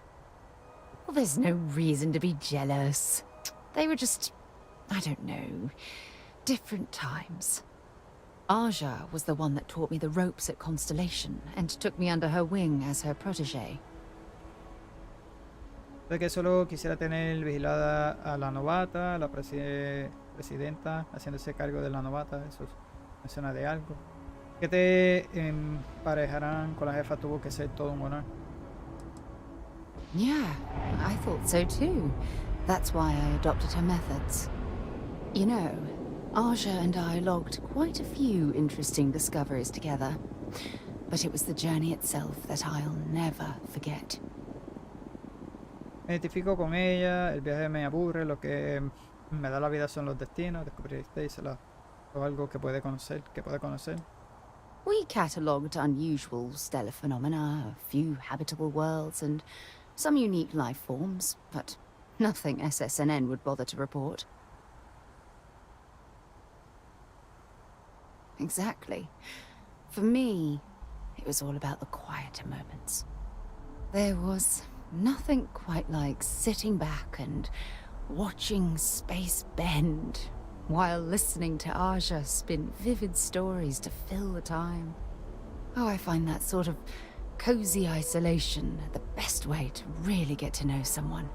Well, there's no reason to be jealous. They were just, I don't know, different times. Aja was the one that taught me the ropes at Constellation and took me under her wing as her protégé. De que solo quisiera tener vigilada a la novata, la presidenta haciéndose cargo de la novata. Eso menciona de algo. Que te emparejarán con la jefa tuvo que ser todo un honor. Yeah, I thought so too. That's why I adopted her methods. You know, Aja and I logged quite a few interesting discoveries together. But it was the journey itself that I'll never forget. Me identifico con ella, el viaje me aburre, lo que me da la vida son los destinos, descubristeis algo que puede conocer, We catalogued unusual stellar phenomena, a few habitable worlds, and some unique life forms, but nothing SSNN would bother to report. Exactly. For me, it was all about the quieter moments. There was nothing quite like sitting back and watching space bend while listening to Aja spin vivid stories to fill the time. Oh, I find that sort of cozy isolation the best way to really get to know someone.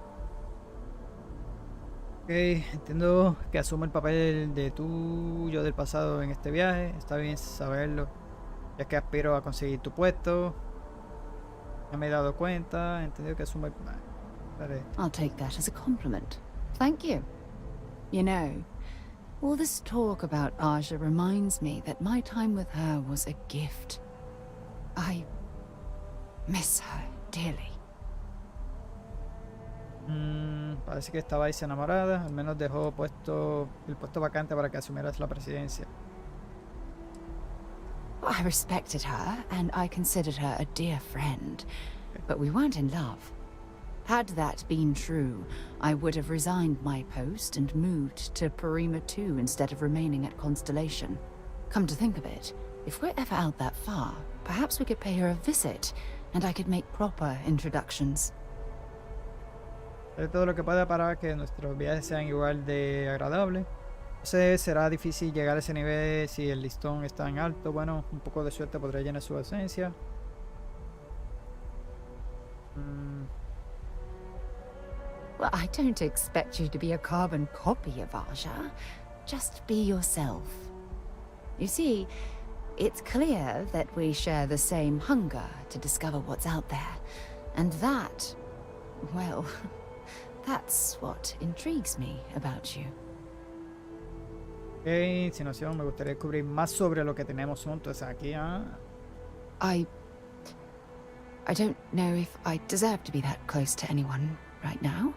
Ok, entiendo que asumo el papel de tu yo del pasado en este viaje. Está bien saberlo, ya que aspiro a conseguir tu puesto. Ya me he dado cuenta, entendido que asumo el... Vale. I'll take that as a compliment. Thank you. You know, all this talk about Aja reminds me that my time with her was a gift. I miss her dearly. Parece que estabais enamorada, al menos dejó el puesto vacante para que asumieras la presidencia. I respected her, and I considered her a dear friend, but we weren't in love. Had that been true, I would have resigned my post and moved to Parima 2 instead of remaining at Constellation. Come to think of it, if we're ever out that far, perhaps we could pay her a visit, and I could make proper introductions. Haré todo lo que pueda para que nuestros viajes sean igual de agradables. No sé, será difícil llegar a ese nivel si el listón está en alto. Bueno, un poco de suerte podrá llenar su ausencia. Well, I don't expect you to be a carbon copy of Aja. Just be yourself. You see, it's clear that we share the same hunger to discover what's out there. And that, well, that's what intrigues me about you. Ok, insinuación, me gustaría descubrir más sobre lo que tenemos juntos aquí. I don't know if I deserve to be that close to anyone right now.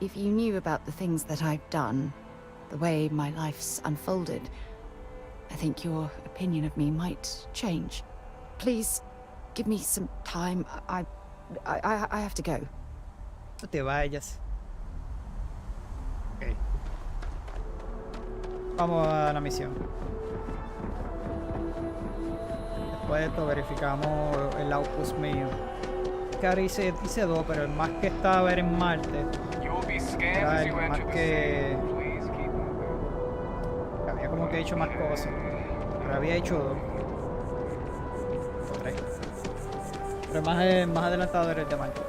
If you knew about the things that I've done, the way my life's unfolded, I think your opinion of me might change. Please, give me some time. I have to go. No te vayas. Ok. Vamos a la misión. Después de esto verificamos el outpost mío. Que ahora hice dos, pero el más que estaba era en Marte. Era el más que había como que hecho más cosas. Pero había hecho dos. Tres. Pero más adelantado era el de Marte.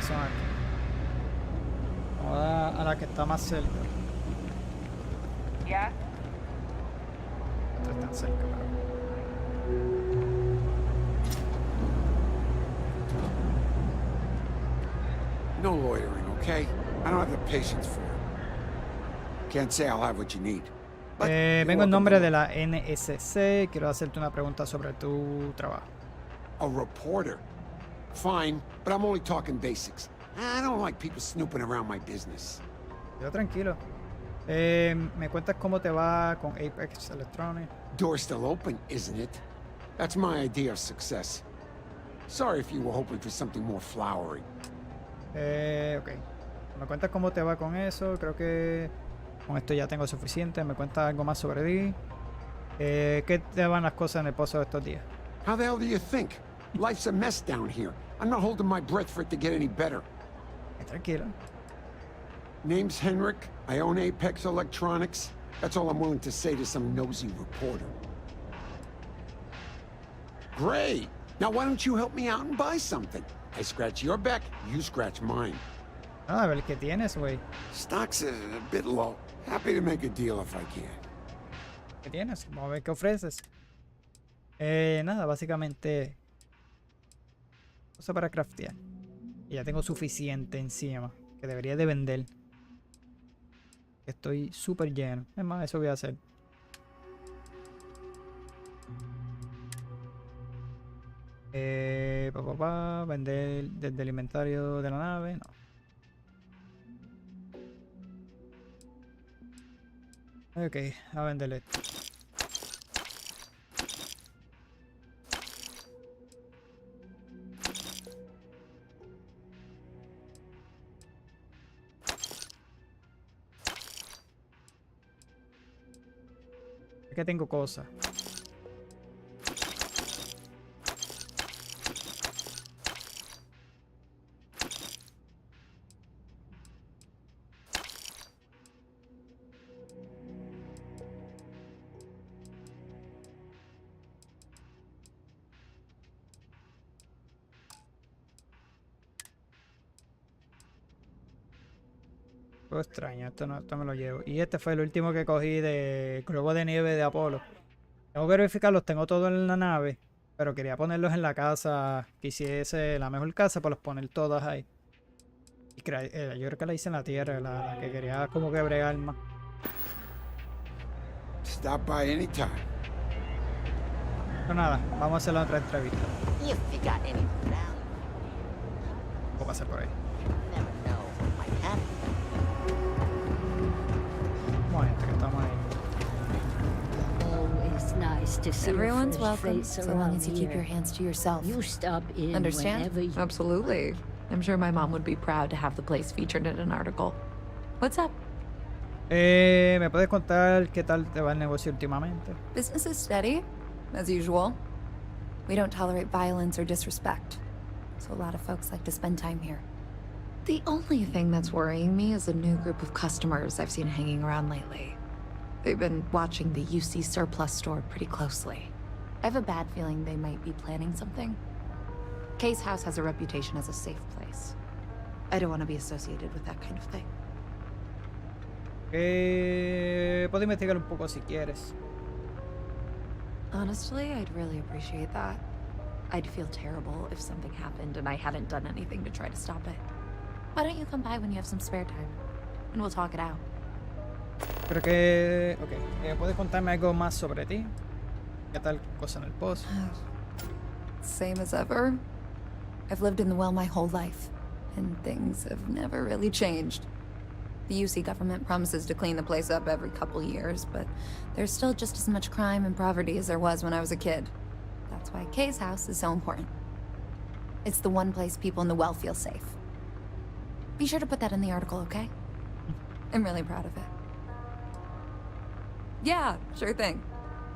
persona aquí. Vamos a la que está más cerca. Yeah? Otras están cerca, pero... No loitering, okay? I don't have the patience for it. Can't say I'll have what you need. Vengo en nombre de la NSC. Quiero hacerte una pregunta sobre tu trabajo. A reporter? Fine, but I'm only talking basics. I don't like people snooping around my business. Yo tranquilo. ¿Me cuentas cómo te va con Apex Electronics? Door's still open, isn't it? That's my idea of success. Sorry if you were hoping for something more flowery. Ok. ¿Me cuentas cómo te va con eso? Creo que con esto ya tengo suficiente. ¿Me cuentas algo más sobre ti? ¿Qué te van las cosas en el pozo de estos días? How the hell do you think? Life's a mess down here. I'm not holding my breath for it to get any better. Tranquilo. Name's Henrik. I own Apex Electronics. That's all I'm willing to say to some nosy reporter. Great! Now why don't you help me out and buy something? I scratch your back, you scratch mine. A ver qué tienes, güey. Stock's a bit low. Happy to make a deal if I can. ¿Qué tienes? Vamos a ver qué ofreces. Nada, básicamente... cosa para craftear. Y ya tengo suficiente encima. Que debería de vender. Estoy súper lleno. Es más, eso voy a hacer. Vender desde el inventario de la nave. No. Ok, a venderle esto. Es que tengo cosas. Oh, extraño, esto me lo llevo. Y este fue el último que cogí de globo de nieve de Apolo. Tengo que verificarlos, tengo todo en la nave. Pero quería ponerlos en la casa. Quisiese la mejor casa para los poner todas ahí. Y yo creo que la hice en la tierra, la que quería como que bregar más. Stop by anytime. Pero nada, vamos a hacer la otra entrevista. Voy a pasar por ahí. Everyone's welcome, so long as you keep your hands to yourself. You stop in Understand? whenever you... Absolutely. I'm sure my mom would be proud to have the place featured in an article. What's up? ¿Me puedes contar qué tal te va el negocio últimamente? Business is steady, as usual. We don't tolerate violence or disrespect, so a lot of folks like to spend time here. The only thing that's worrying me is a new group of customers I've seen hanging around lately. They've been watching the UC surplus store pretty closely. I have a bad feeling they might be planning something. Case House has a reputation as a safe place. I don't want to be associated with that kind of thing. Puedo investigar un poco si quieres. Honestly, I'd really appreciate that. I'd feel terrible if something happened and I hadn't done anything to try to stop it. Why don't you come by when you have some spare time? And we'll talk it out. Creo que... Ok. ¿Puedes contarme algo más sobre ti? ¿Qué tal cosa en el post? Same as ever. I've lived in the well my whole life, and things have never really changed. The UC government promises to clean the place up every couple years, but there's still just as much crime and poverty as there was when I was a kid. That's why Kay's house is so important. It's the one place people in the well feel safe. Be sure to put that in the article, okay? I'm really proud of it. Yeah, sure thing.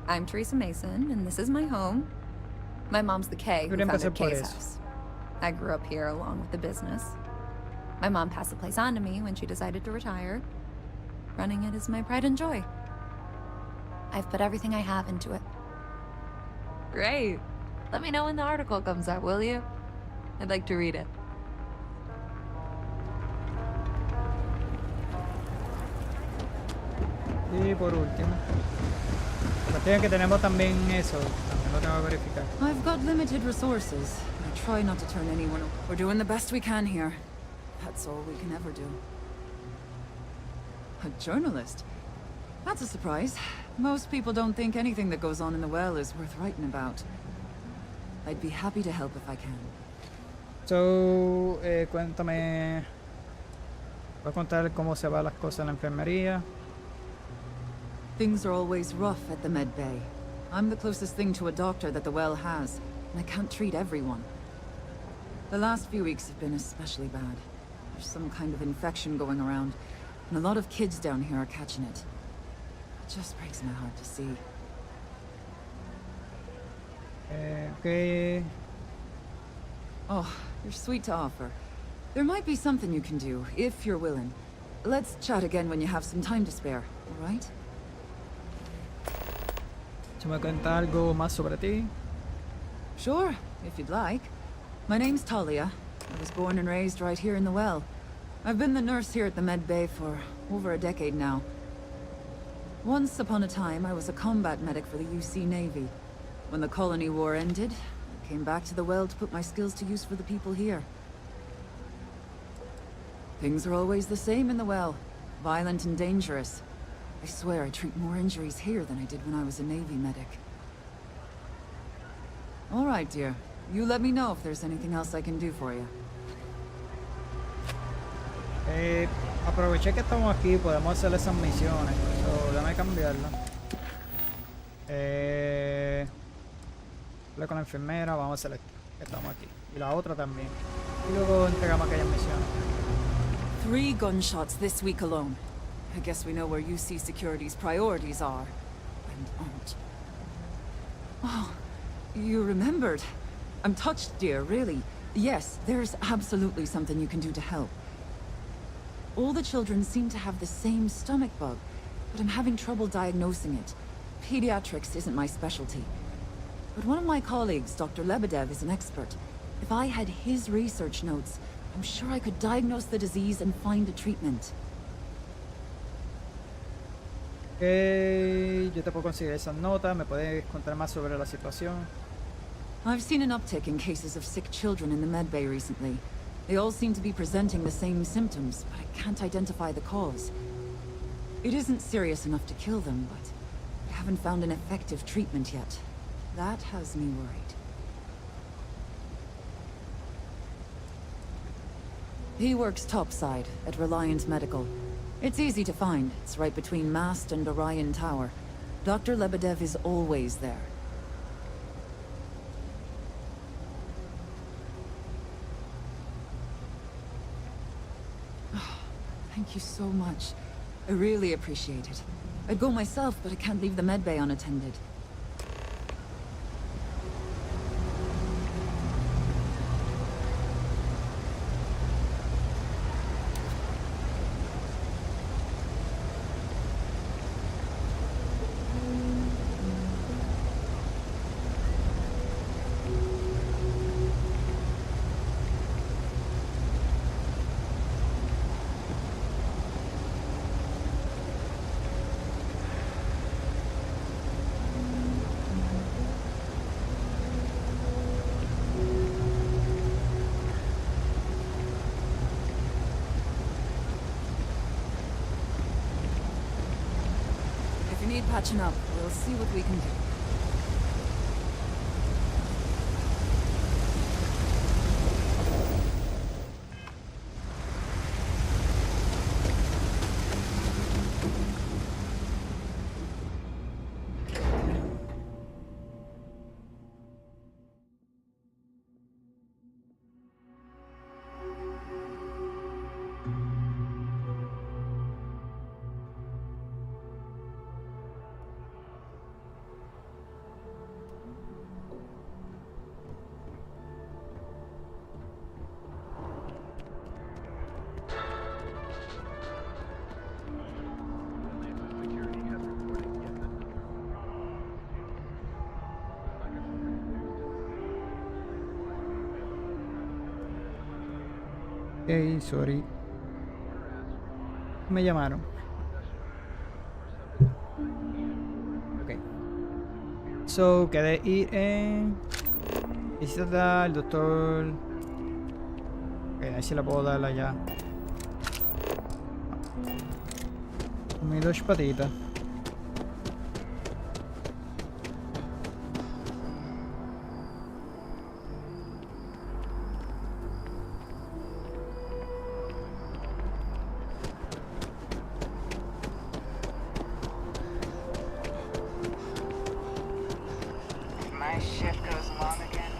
I'm Teresa Mason, and this is my home. My mom's the Kay who founded Kay's house. I grew up here along with the business. My mom passed the place on to me when she decided to retire. Running it is my pride and joy. I've put everything I have into it. Great. Let me know when the article comes out, will you? I'd like to read it. Y por último, cuestión que tenemos también eso, también lo tengo que verificar. I've got limited resources. I try not to turn anyone. We're doing the best we can here. That's all we can ever do. A journalist? That's a surprise. Most people don't think anything that goes on in the well is worth writing about. I'd be happy to help if I can. So, cuéntame. Voy a contar cómo se van las cosas en la enfermería. Things are always rough at the med bay. I'm the closest thing to a doctor that the well has, and I can't treat everyone. The last few weeks have been especially bad. There's some kind of infection going around, and a lot of kids down here are catching it. It just breaks my heart to see. Okay. Oh, you're sweet to offer. There might be something you can do, if you're willing. Let's chat again when you have some time to spare, all right? ¿Se me cuenta algo más sobre ti? Sure, if you'd like. My name's Talia. I was born and raised right here in the well. I've been the nurse here at the med bay for over a decade now. Once upon a time, I was a combat medic for the UC Navy. When the colony war ended, I came back to the well to put my skills to use for the people here. Things are always the same in the well. Violent and dangerous. I swear I treat more injuries here than I did when I was a Navy medic. All right, dear. You let me know if there's anything else I can do for you. Aproveché que estamos aquí, podemos hacer esas misiones. So, déjame cambiarla. Hablé con la enfermera, vamos a hacer esto. Estamos aquí. Y la otra también. Y luego entregamos aquellas misiones. 3 gunshots this week alone. I guess we know where UC Security's priorities are. And aren't. Oh, you remembered. I'm touched, dear, really. Yes, there's absolutely something you can do to help. All the children seem to have the same stomach bug, but I'm having trouble diagnosing it. Pediatrics isn't my specialty. But one of my colleagues, Dr. Lebedev, is an expert. If I had his research notes, I'm sure I could diagnose the disease and find a treatment. Okay, yo te puedo conseguir esas notas, me puedes contar más sobre la situación. I've seen an uptick in cases of sick children in the med bay recently. They all seem to be presenting the same symptoms, but I can't identify the cause. It isn't serious enough to kill them, but I haven't found an effective treatment yet. That has me worried. He works topside at Reliant Medical. It's easy to find. It's right between Mast and Orion Tower. Dr. Lebedev is always there. Thank you so much. I really appreciate it. I'd go myself, but I can't leave the med bay unattended. Patching up. We'll see what we can do. Hey, sorry. Me llamaron. So, quedé ir en... Visita al doctor... Ok, a ver si la puedo dar allá. Con mis 2 patitas. My shift goes long again,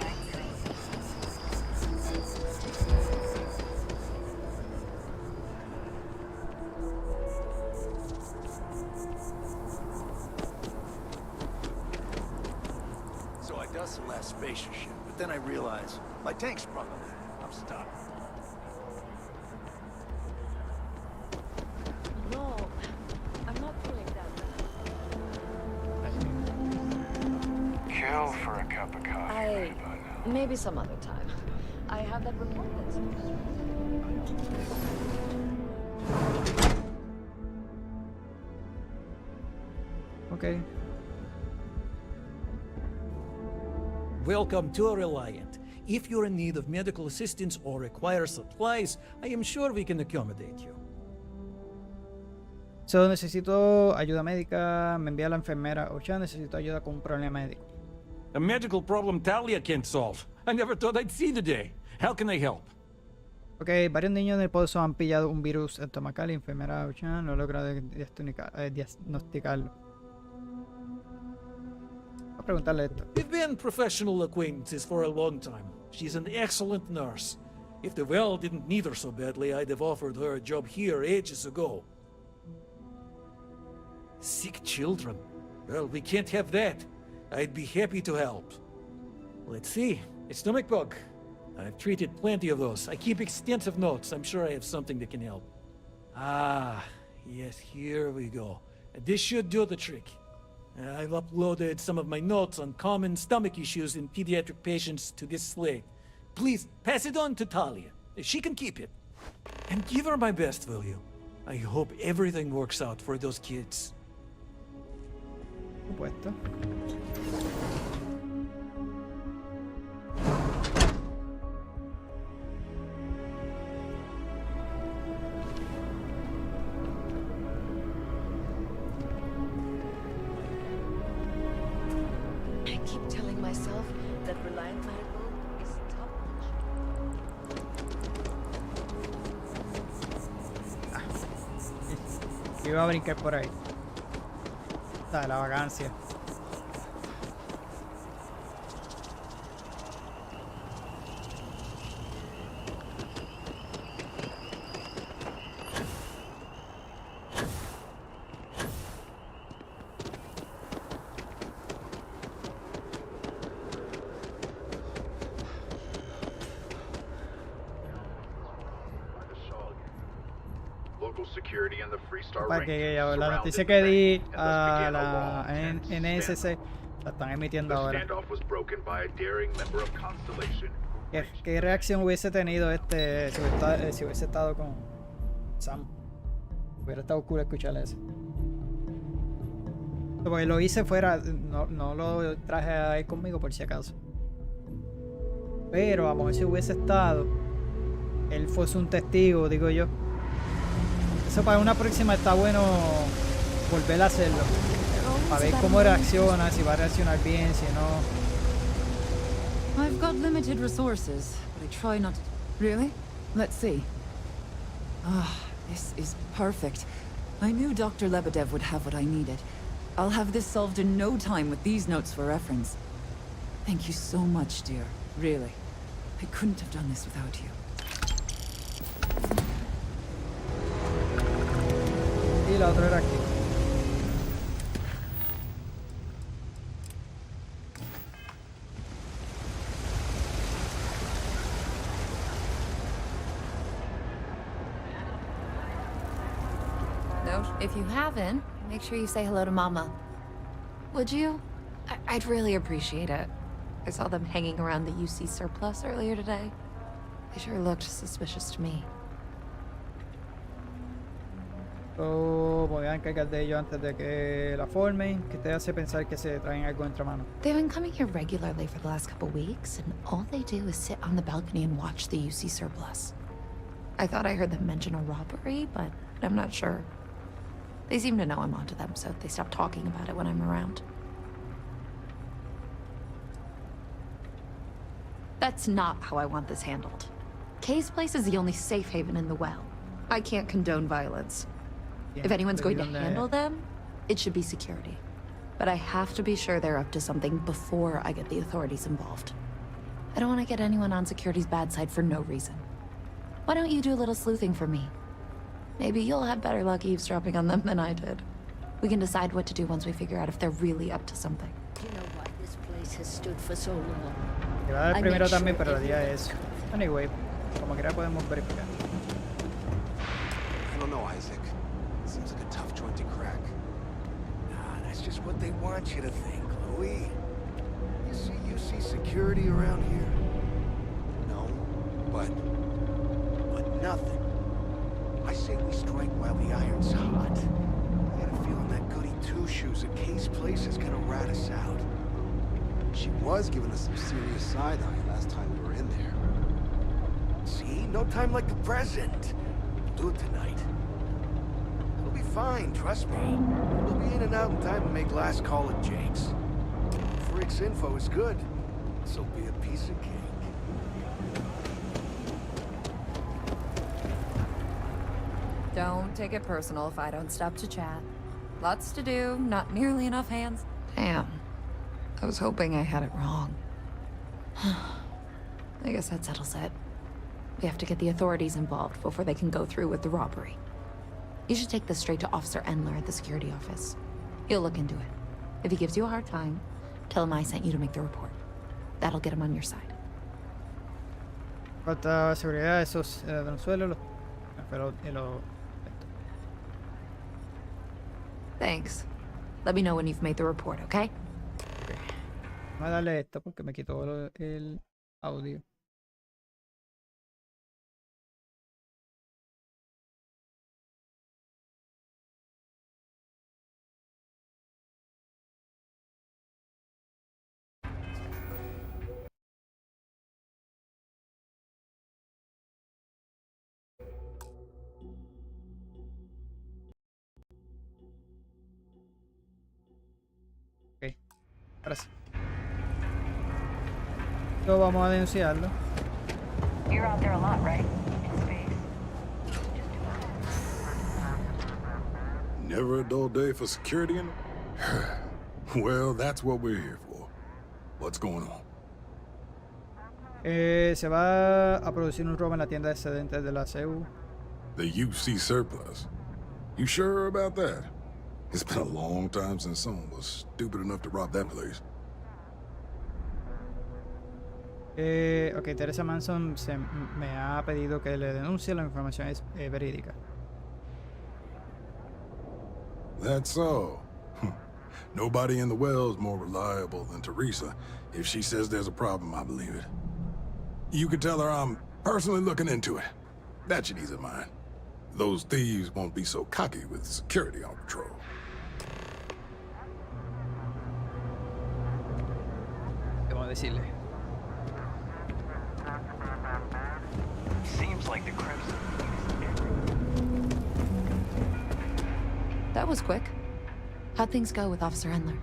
So I dust the last spacer ship, but then I realize my tank's sprung on it. I'm stuck. No, I'm not feeling that Kill for a cup of coffee. Maybe some other time. I have that report that's... Ok. Welcome to Reliant. If you're in need of medical assistance or require supplies, I am sure we can accommodate you. So, necesito ayuda médica. Me envía la enfermera. O ya necesito ayuda con un problema médico. A medical problem Talia can't solve. I never thought I'd see the day. How can I help? Ok, varios niños en el pozo han pillado un virus estomacal y enfermera Ochan no logra diagnosticarlo. Voy a preguntarle esto. We've been professional acquaintances for a long time. She's an excellent nurse. If the well didn't need her so badly, I'd have offered her a job here ages ago. Sick children. Well, we can't have that. I'd be happy to help. Let's see. A stomach bug. I've treated plenty of those. I keep extensive notes. I'm sure I have something that can help. Ah, yes, here we go. This should do the trick. I've uploaded some of my notes on common stomach issues in pediatric patients to this slate. Please, pass it on to Talia. She can keep it. And give her my best, will you? I hope everything works out for those kids. Supuesto. I keep telling myself that Reliant Medical is top notch. Iba a brincar por ahí. Está la vacancia. Para que la noticia que di a la NSC la están emitiendo ahora. ¿Qué reacción hubiese tenido si hubiese estado con Sam? Hubiera estado cool escuchar eso. Porque lo hice fuera, no lo traje ahí conmigo por si acaso. Pero a lo mejor si hubiese estado, él fuese un testigo, digo yo. Eso para una próxima está bueno volver a hacerlo. Para ver cómo reacciona, si va a reaccionar bien, si no. I've got limited resources, but I try not to... Really? Let's see. Ah, this is perfect. I knew Dr. Lebedev would have what I needed. I'll have this solved in no time with these notes for reference. Thank you so much, dear. Really. I couldn't have done this without you. Y la otra era aquí. Note, if you haven't, make sure you say hello to Mama. Would you? I'd really appreciate it. I saw them hanging around the UC surplus earlier today. They sure looked suspicious to me. So, voy a encargar de ello antes de que la formen, que te hace pensar que se traen algo entre manos. They've been coming here regularly for the last couple weeks, and all they do is sit on the balcony and watch the UC surplus. I thought I heard them mention a robbery, but I'm not sure. They seem to know I'm onto them, so they stop talking about it when I'm around. That's not how I want this handled. Kay's place is the only safe haven in the well. I can't condone violence. If anyone's going to handle them, it should be security. But I have to be sure they're up to something before I get the authorities involved. I don't want to get anyone on security's bad side for no reason. Why don't you do a little sleuthing for me? Maybe you'll have better luck eavesdropping on them than I did. We can decide what to do once we figure out if they're really up to something. You know why this place has stood for so long? Que va a dar primero también, pero el día es. Anyway, como quiera podemos verificar. I don't know, Isaac. Seems like a tough joint to crack. Nah, that's just what they want you to think, Chloe. You see security around here? No, but nothing. I say we strike while the iron's hot. I got a feeling that goody two-shoes at Kay's place is gonna rat us out. She was giving us some serious side-eye last time we were in there. See? No time like the present. We'll do it tonight. It'll be fine, trust me. We'll be in and out in time to make last call at Jake's. Frick's info is good. This'll be a piece of cake. Don't take it personal if I don't stop to chat. Lots to do, not nearly enough hands. Damn. I was hoping I had it wrong. I guess that settles it. We have to get the authorities involved before they can go through with the robbery. You should take this straight to Officer Endler at the security office. He'll look into it. If he gives you a hard time, tell him I sent you to make the report. That'll get him on your side. Falta seguridad, esos Venezuela, Thanks. Let me know when you've made the report, okay? Voy a darle esto porque me quitó el audio. Ok, ahora sí. Lo vamos a denunciarlo. You're out there a lot, right? In space. Never a dull day for security in Well, that's what we're here for. What's going on? Se va a producir un robo en la tienda de excedentes de la CEU. The UC surplus. You sure about that? It's been a long time since someone was stupid enough to rob that place. Ok, Teresa Manson me ha pedido que le denuncie, la información es verídica. That's so. Nobody in the well is more reliable than Teresa. If she says there's a problem, I believe it. You can tell her I'm personally looking into it. That should ease her mind. Those thieves won't be so cocky with security on patrol. Vamos a decirle. Seems like the Crimson. That was quick. How'd things go with Officer Endler?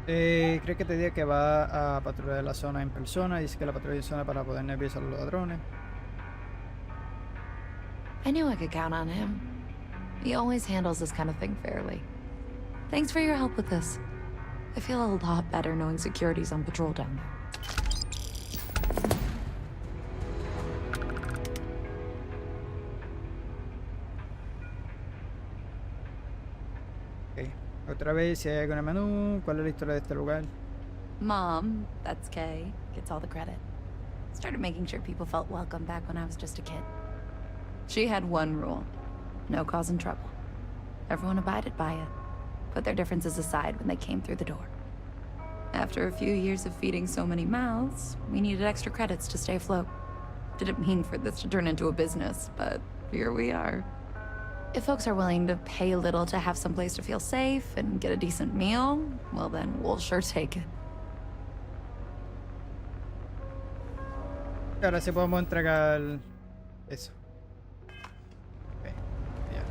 Creo que te diga que va a patrullar la zona en persona. Dice que la patrulla en zona para poder nerviosar a los ladrones. I knew I could count on him. He always handles this kind of thing fairly. Thanks for your help with this. I feel a lot better knowing security's on patrol down there. Okay. Otra vez, si hay algo en el menú, ¿cuál es la historia de este lugar? Mom, that's Kay, gets all the credit. Started making sure people felt welcome back when I was just a kid. She had one rule: no causing trouble. Everyone abided by it, put their differences aside when they came through the door. After a few years of feeding so many mouths, we needed extra credits to stay afloat. Didn't mean for this to turn into a business, but here we are. If folks are willing to pay a little to have some place to feel safe and get a decent meal, well then we'll sure take it. Ahora sí podemos entregar eso. Okay. Ya.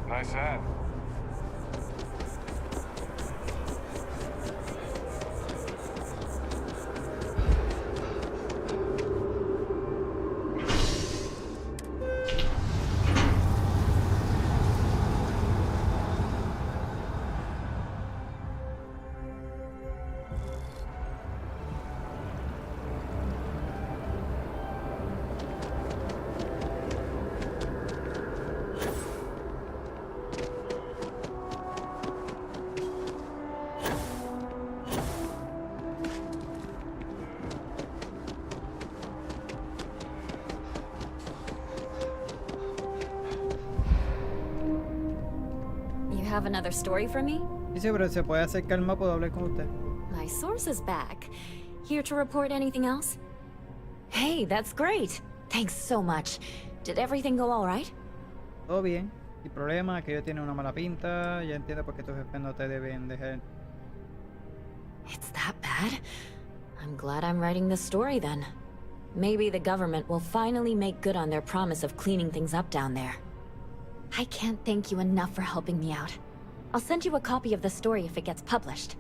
Nice ad. Have another story for me? Dice, pero se puede acercar más, puedo hablar con usted. My source is back. Here to report anything else? Hey, that's great. Thanks so much. Did everything go all right? Todo bien. El problema es que yo tiene una mala pinta. Ya entiendo por qué tus jefes no te deben dejar. It's that bad? I'm glad I'm writing this story then. Maybe the government will finally make good on their promise of cleaning things up down there. I can't thank you enough for helping me out. I'll send you a copy of the story if it gets published.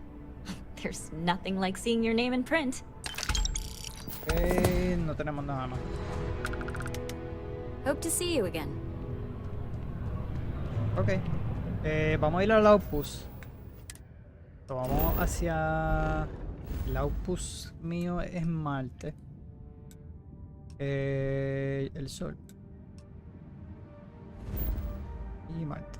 There's nothing like seeing your name in print. Okay, no tenemos nada más. Hope to see you again. Ok. Vamos a ir al outpost. Vamos hacia... El outpost mío es Marte. El Sol. Y Marte.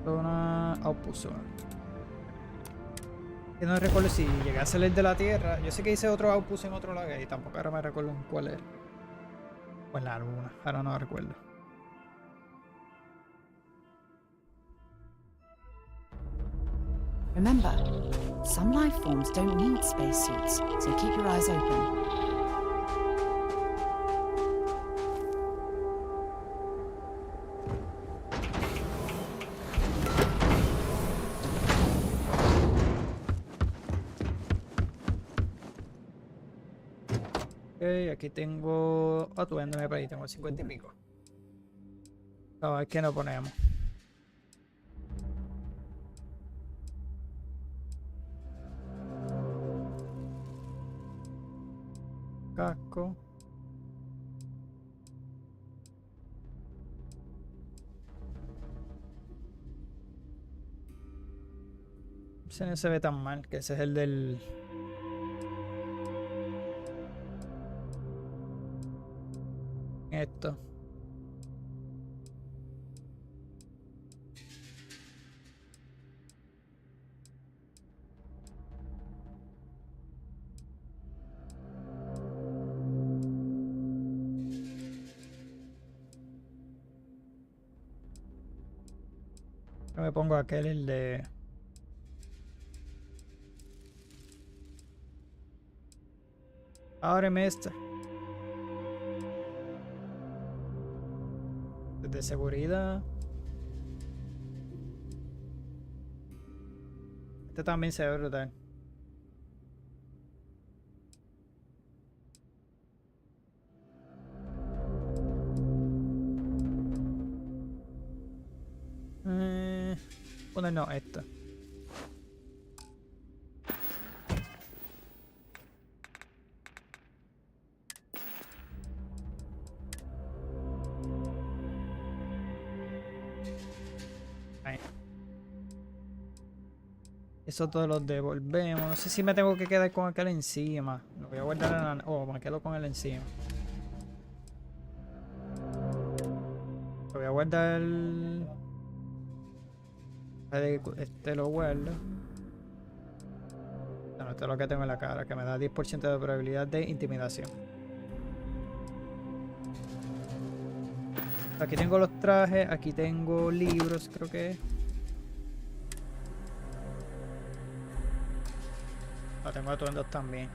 Zona outpost zona. Que no recuerdo si llegué a salir de la Tierra. Yo sé que hice otro outpost en otro lado y tampoco ahora me recuerdo cuál es. O en la Luna, ahora no recuerdo. Remember, some life forms don't need spacesuits, so keep your eyes open. Ok, aquí tengo... Ah, tú véndeme para ahí, tengo 50 y pico. A ver qué nos ponemos. Casco. Ese no se ve tan mal, que ese es el del... Esto. Yo me pongo aquel, el de... Ábreme esta. De seguridad. Este también se ve brutal. Ponernos esta. Esos todos los devolvemos. No sé si me tengo que quedar con aquel encima. Lo voy a guardar en la... Oh, me quedo con él encima. Lo voy a guardar... Este lo guardo. Bueno, esto es lo que tengo en la cara, que me da 10% de probabilidad de intimidación. Aquí tengo los trajes, aquí tengo libros, creo que es. Tengo atuendos también.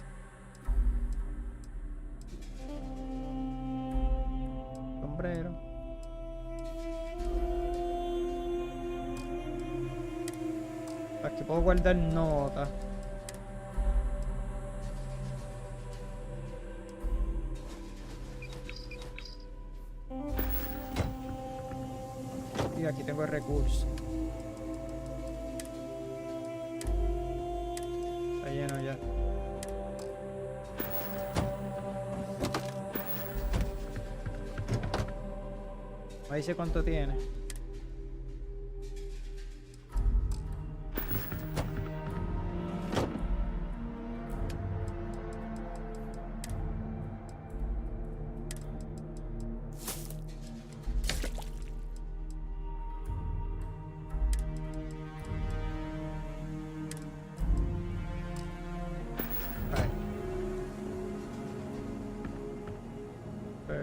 Sombrero. Aquí puedo guardar notas. Y aquí tengo el recurso. Está lleno ya. Me dice cuánto tiene.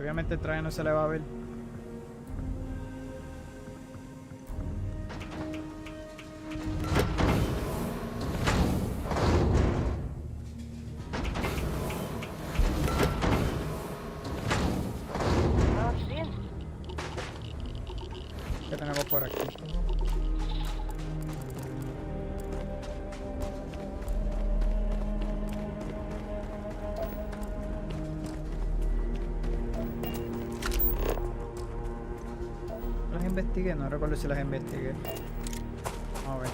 Obviamente el traje no se le va a ver. ¿Qué tenemos por aquí? Investigué, no recuerdo si las investigué. Vamos a ver.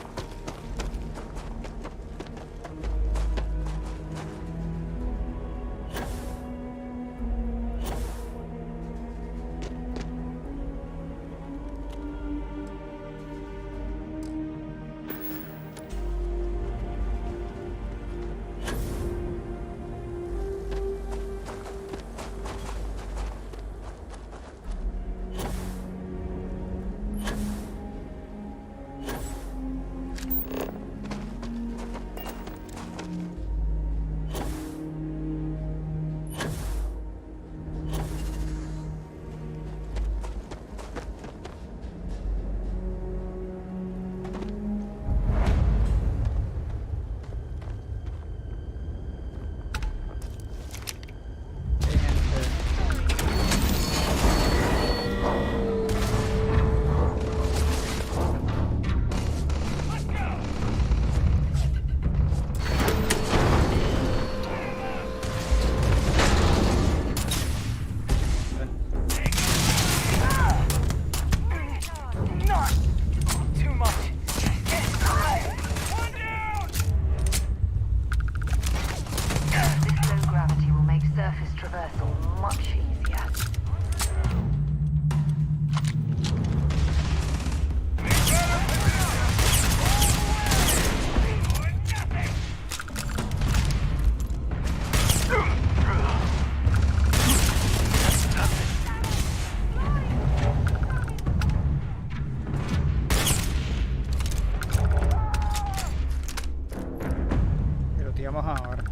Ahora.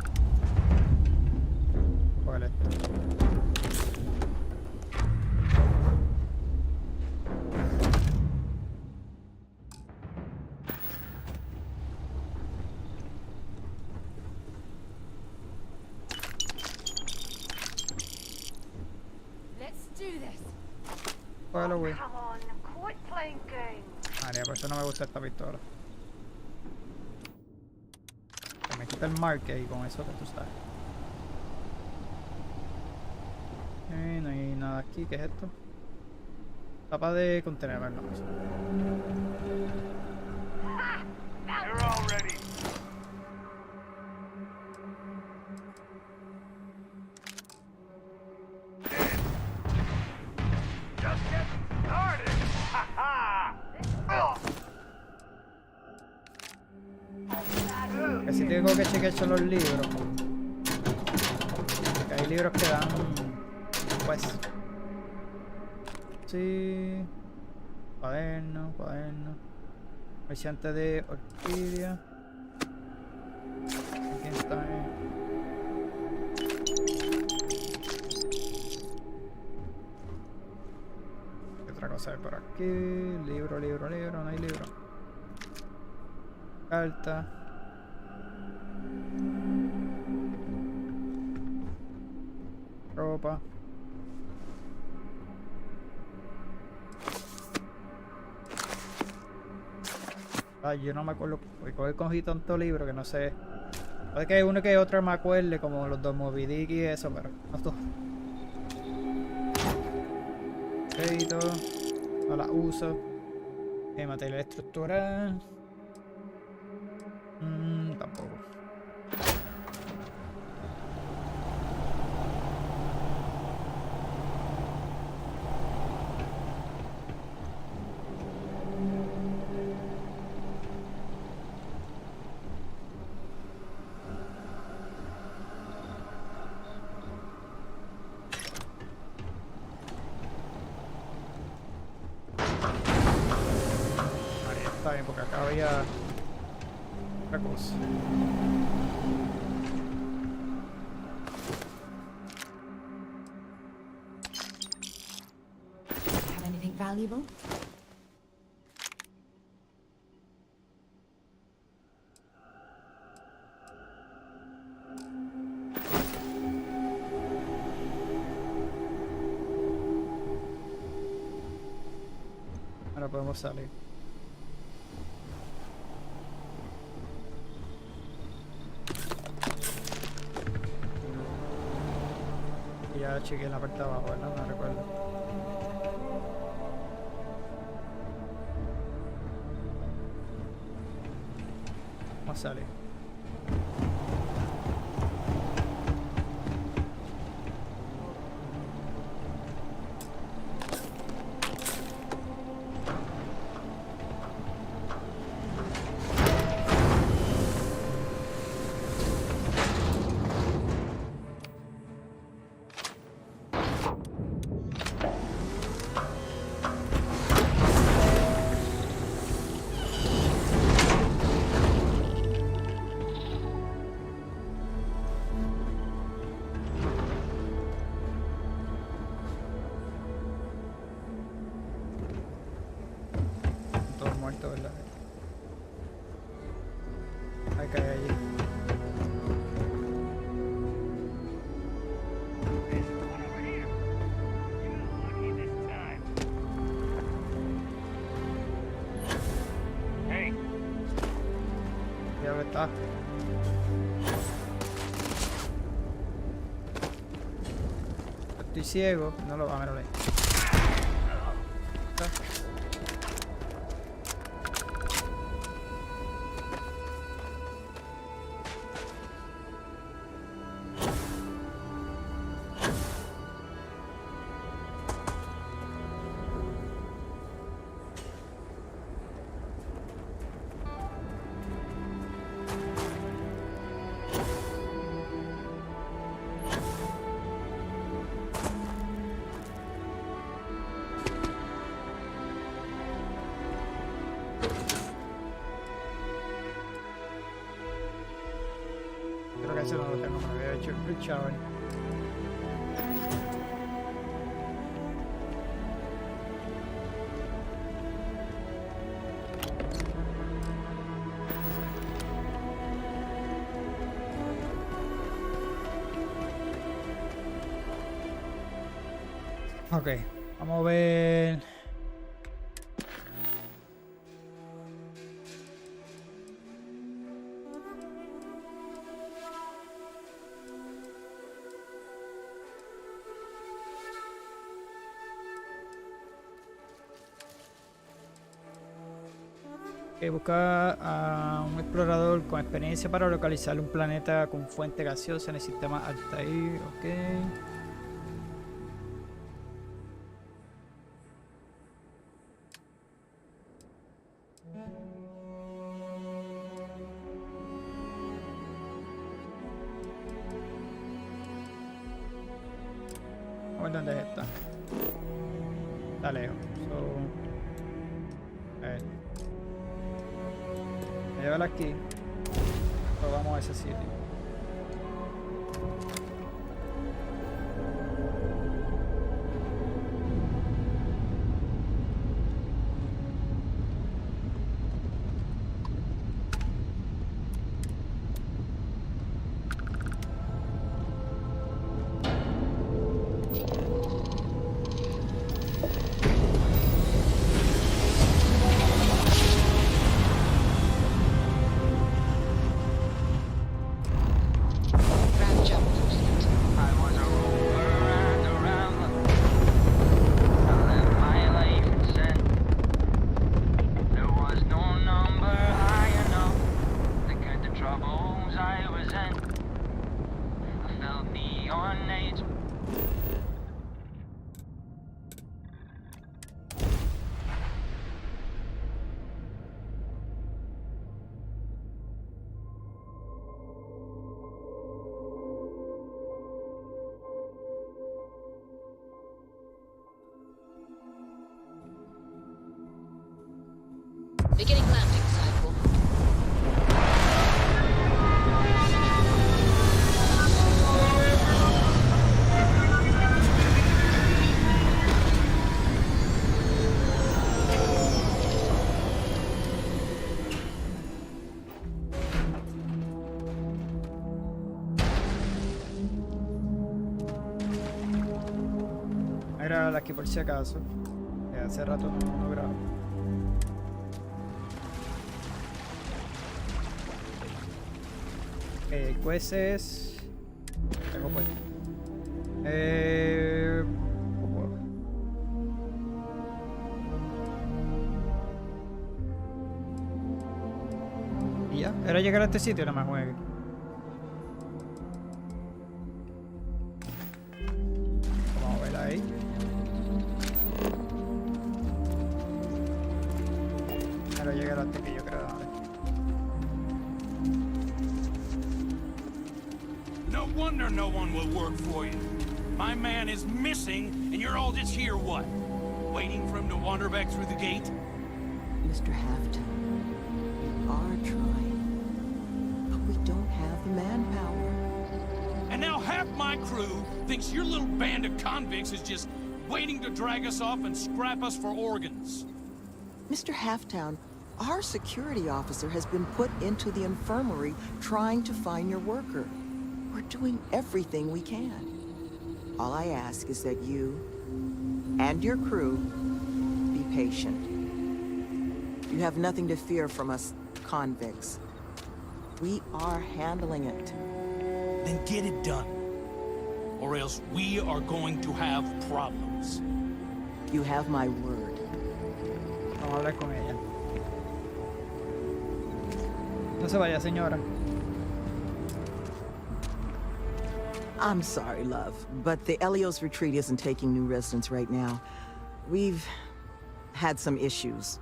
¿Cuál es? Let's do this. Bueno, güey. Come on, quit playing games. María, por eso no me gusta esta pistola. Me quita el marque y con eso que tú sabes. No hay nada aquí. ¿Qué es esto? Tapa de contenedor, no. They're all ready. Just getting started. Ha ha. Que si tengo que chequear son los libros. Porque hay libros que dan, pues, sí, cuaderno. Comerciante de orquídea. Aquí está. ¿Qué otra cosa hay por aquí? Libro, no hay libro. Carta. Ropa. Yo no me acuerdo, porque cogí tanto libro que no sé. Puede que hay uno que otro me acuerde, como los dos Moby Dick y eso, pero no todo. Crédito, no la uso. Material estructural. Tampoco. Está bien, porque acá había otra cosa. Have anything valuable? Ahora podemos salir. Ya chequeé en la parte de abajo, ¿verdad? No recuerdo. Vamos a salir. Todos muertos, ¿verdad? Hay que ir allí. Ya está. Estoy ciego, no lo va a ver ahí. Creo que ese no lo tengo, me lo había hecho el shower. Ok, vamos a ver. Busca a un explorador con experiencia para localizar un planeta con fuente gaseosa en el sistema Altair. Ok. dónde es esta. Está lejos. A ver. Me lleva aquí. Vamos a ese sitio. Beginning landing cycle. Voy a grabar aquí por si acaso. Hace rato no grabo. Jueces. Tengo puesto. Y ya, era llegar a este sitio, nada más juegue. Vamos a ver ahí. Era llegar hasta que yo creo. No wonder no one will work for you. My man is missing, and you're all just here, what? Waiting for him to wander back through the gate? Mr. Halfton, we are trying, but we don't have the manpower. And now half my crew thinks your little band of convicts is just waiting to drag us off and scrap us for organs. Mr. Halftown, our security officer has been put into the infirmary trying to find your worker. We're doing everything we can. All I ask is that you and your crew be patient. You have nothing to fear from us convicts. We are handling it. Then get it done, or else we are going to have problems. You have my word. Vamos a hablar con ella. No se vaya, señora. I'm sorry, love, but the Elios retreat isn't taking new residents right now. We've had some issues.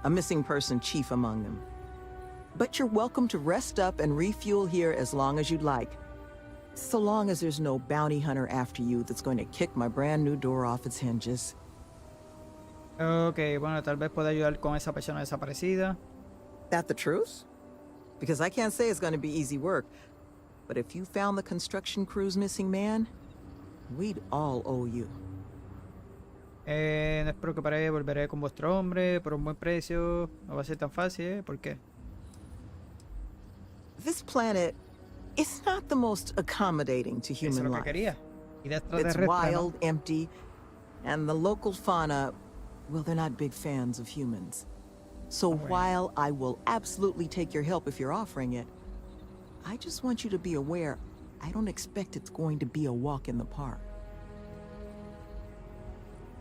A missing person chief among them. But you're welcome to rest up and refuel here as long as you'd like. So long as there's no bounty hunter after you that's going to kick my brand new door off its hinges. Okay, bueno, tal vez pueda ayudar con esa persona desaparecida. That the truth? Because I can't say it's going to be easy work. But if you found the construction crew's missing man, we'd all owe you. No os preocuparé, volveré con vuestro hombre por un buen precio. No va a ser tan fácil, ¿Por qué? This planet is not the most accommodating to human life. It's wild, empty, and the local fauna, well, they're not big fans of humans. So while I will absolutely take your help if you're offering it, I just want you to be aware, I don't expect it's going to be a walk in the park.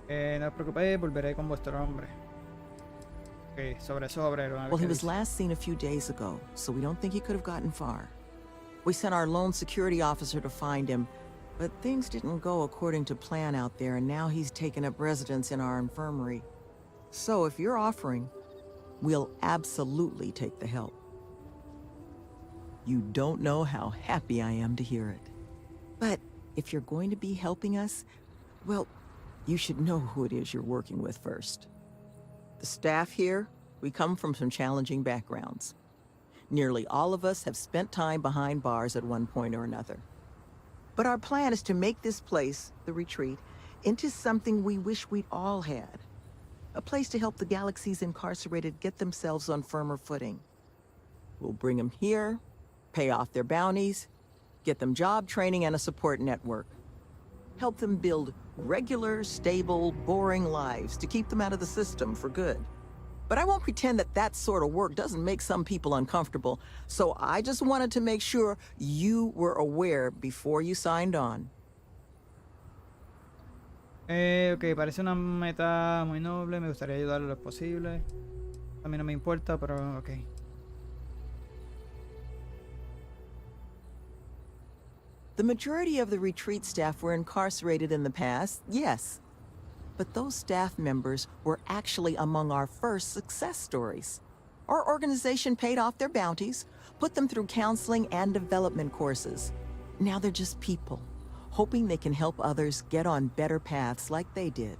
No os preocupéis, volveré con vuestro hombre. Okay, sobre. Well, he was last seen a few days ago, so we don't think he could have gotten far. We sent our lone security officer to find him, but things didn't go according to plan out there, and now he's taken up residence in our infirmary. So if you're offering, we'll absolutely take the help. You don't know how happy I am to hear it. But if you're going to be helping us, Well, you should know who it is you're working with first. The staff here, we come from some challenging backgrounds. Nearly all of us have spent time behind bars at one point or another. But our plan is to make this place, the retreat, into something we wish we'd all had. A place to help the galaxy's incarcerated get themselves on firmer footing. We'll bring them here, pay off their bounties, get them job training and a support network. Help them build regular, stable, boring lives to keep them out of the system for good. But I won't pretend that that sort of work doesn't make some people uncomfortable, so I just wanted to make sure you were aware before you signed on. Ok, parece una meta muy noble, me gustaría ayudar lo posible. A mí no me importa, pero ok. The majority of the retreat staff were incarcerated in the past, yes. But those staff members were actually among our first success stories. Our organization paid off their bounties, put them through counseling and development courses. Now they're just people, hoping they can help others get on better paths like they did.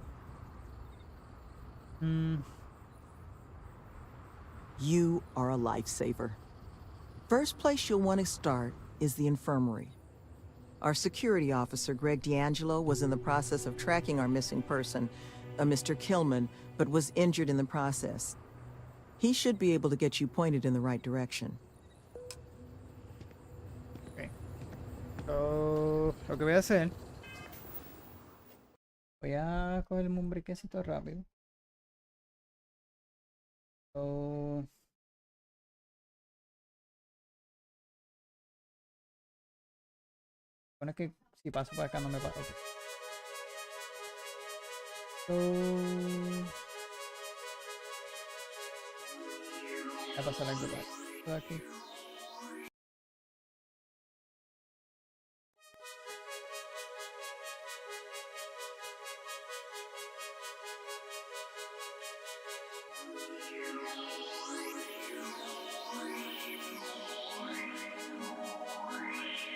You are a lifesaver. First place you'll want to start is the infirmary. Our security officer, Greg D'Angelo, was in the process of tracking our missing person, a Mr. Killman, but was injured in the process. He should be able to get you pointed in the right direction. Okay. So, lo que voy a hacer, voy a cogerme un brequecito rápido. So, bueno, es que si paso para acá no me pasa. Voy a pasar algo para aquí.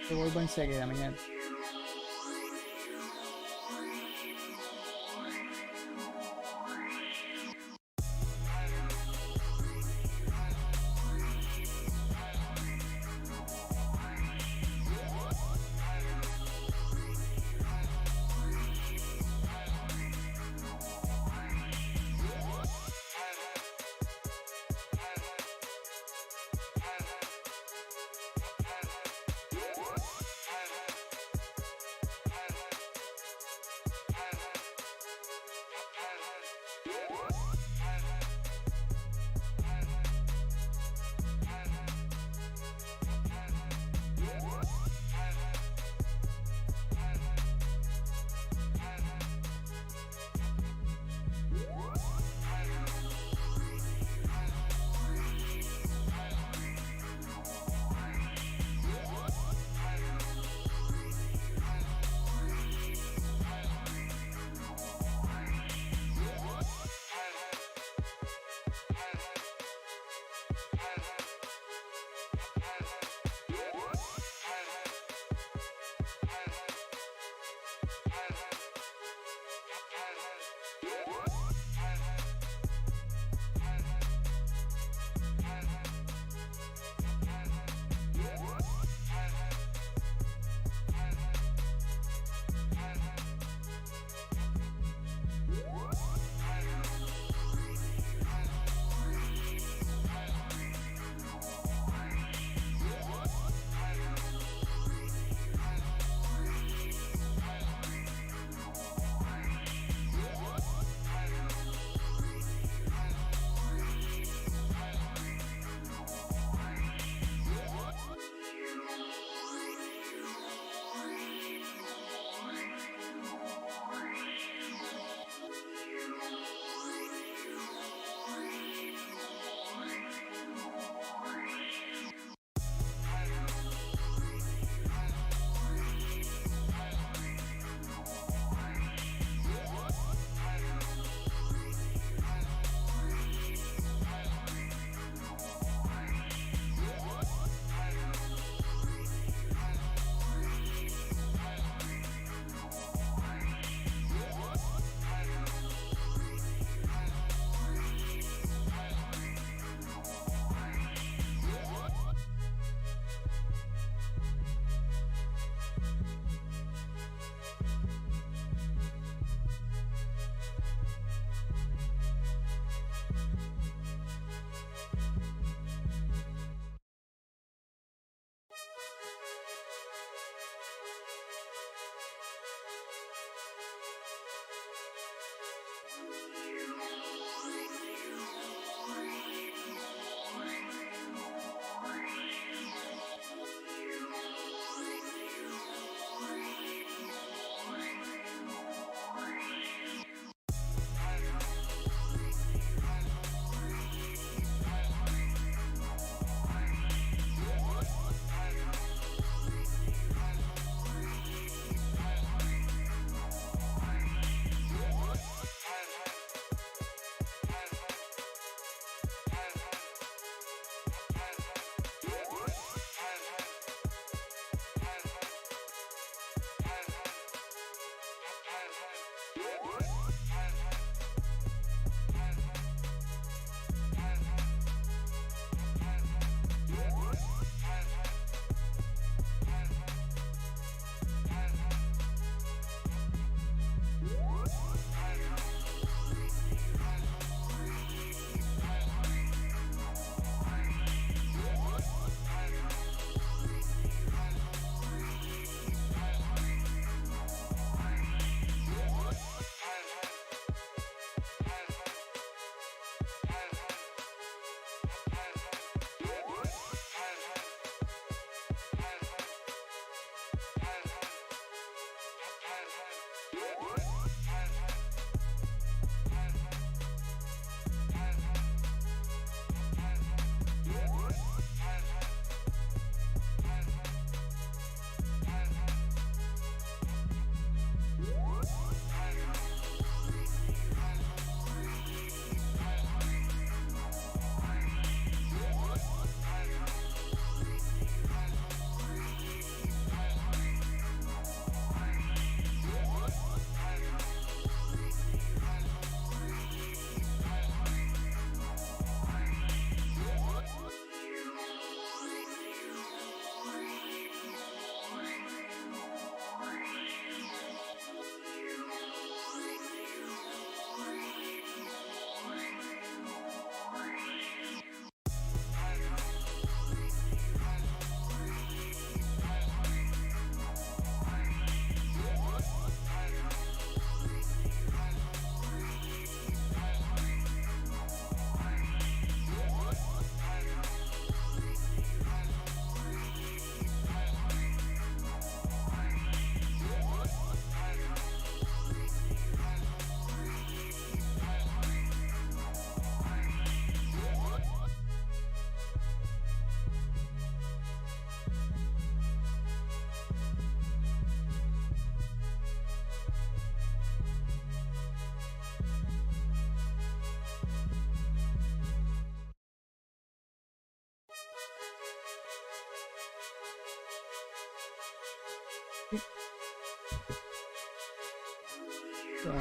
Te vuelvo enseguida, mi gente.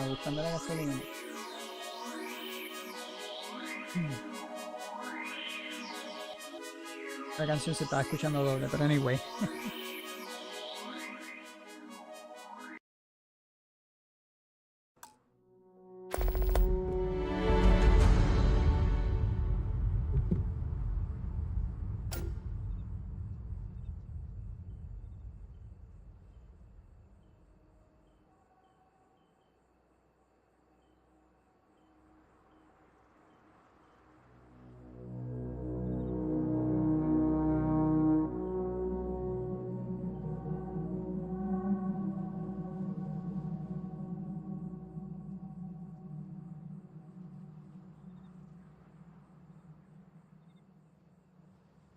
Buscando la gasolina. La canción se estaba escuchando doble, pero anyway.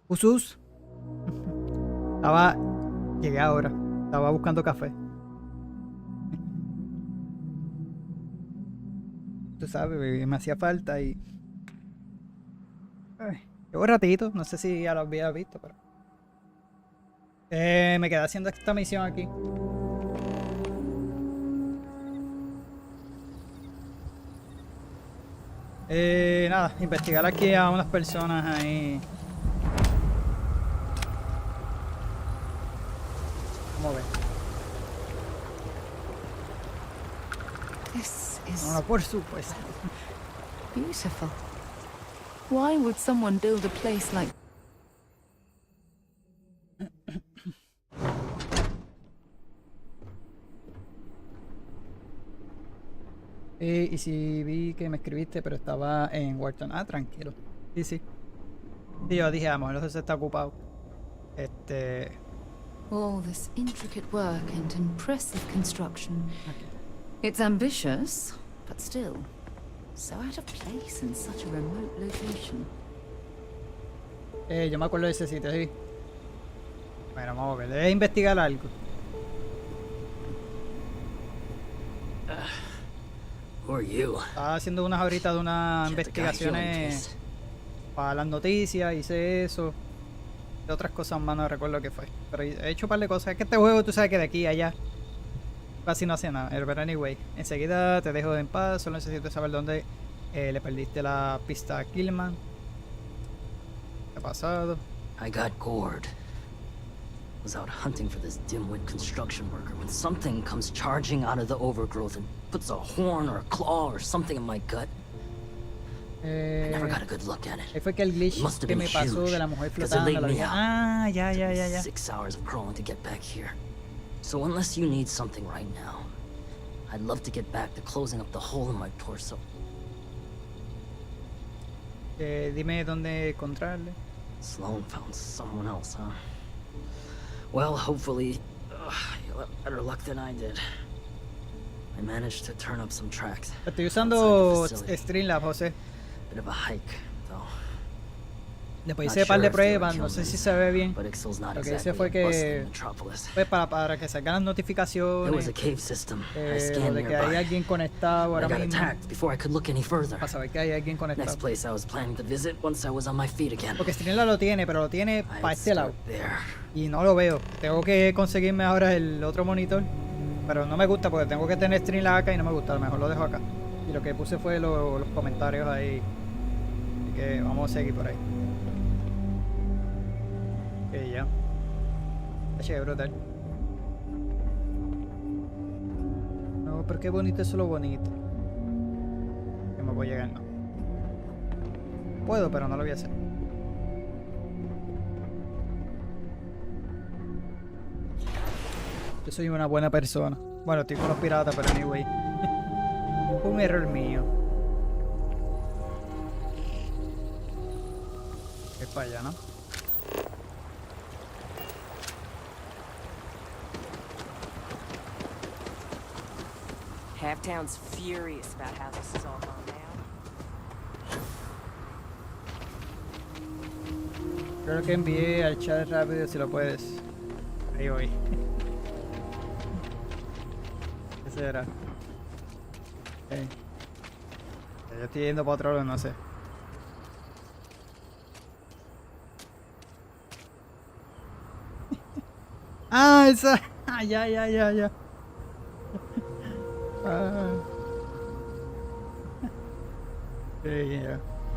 Usus. Llegué ahora. Estaba buscando café. Tú sabes, me hacía falta y... Llevo un ratito, no sé si ya lo había visto, pero... me quedé haciendo esta misión aquí. Nada, investigar aquí a unas personas ahí. Vamos a ver. This is No, por supuesto. beautiful. Why would someone build a place like... Y si vi que me escribiste, pero estaba en Wharton. Ah, tranquilo. Sí, sí. Y yo dije, a lo mejor se está ocupado. All this intricate work and impressive construction. It's ambitious, but still, so out of place in such a remote location. Yo me acuerdo de ese sitio, sí. Bueno, vamos a ver. Debe investigar algo. Who are you? Estaba haciendo unas horitas de unas investigaciones para las noticias, hice eso. De otras cosas más no recuerdo qué fue. Pero he hecho un par de cosas. Es que este juego tú sabes que de aquí a allá casi no hace nada. Pero anyway, enseguida te dejo en paz. Solo necesito saber dónde le perdiste la pista a Killman. ¿Qué ha pasado? I got gored. Was out hunting for this dimwit construction worker when something comes charging out of the overgrowth and puts a horn or a claw or something in my gut. I never got a good look at it. Fue que el glitch Must have que been me pasó huge, de la mujer 'cause it flotando. laid me La out. ah, ya. 6 hours of crawling to get back here. So unless you need something right now, I'd love to get back to closing up the hole in my torso. Dime dónde encontrarle. Sloan found someone else, huh? Well, hopefully, you'll have better luck than I did. I managed to turn up some tracks. Estoy usando Streamlabs, José. Bit of a hike, though. Después hice un par de pruebas, no sé si se ve bien. Lo que hice fue que pues para que salgan las notificaciones, lo de que hay alguien conectado ahora mismo, para saber que hay alguien conectado. Porque Streamlabs lo tiene, pero lo tiene para este lado y no lo veo. Tengo que conseguirme ahora el otro monitor, pero no me gusta porque tengo que tener Streamlabs acá y no me gusta. A lo mejor lo dejo acá. Y lo que puse fue los comentarios ahí. Así que vamos a seguir por ahí. Ok, ya. Che, brutal. No, pero qué bonito es lo bonito. Que me voy a llegar, no. Puedo, pero no lo voy a hacer. Yo soy una buena persona. Bueno, estoy con los piratas, pero anyway. Un error mío. Es para allá, ¿no? Halftown's furious about how this is all gone down. Creo que envié al chat rápido si lo puedes. Ahí voy. ¿Qué será? Okay. Yo estoy yendo para otro lado, no sé. Ya.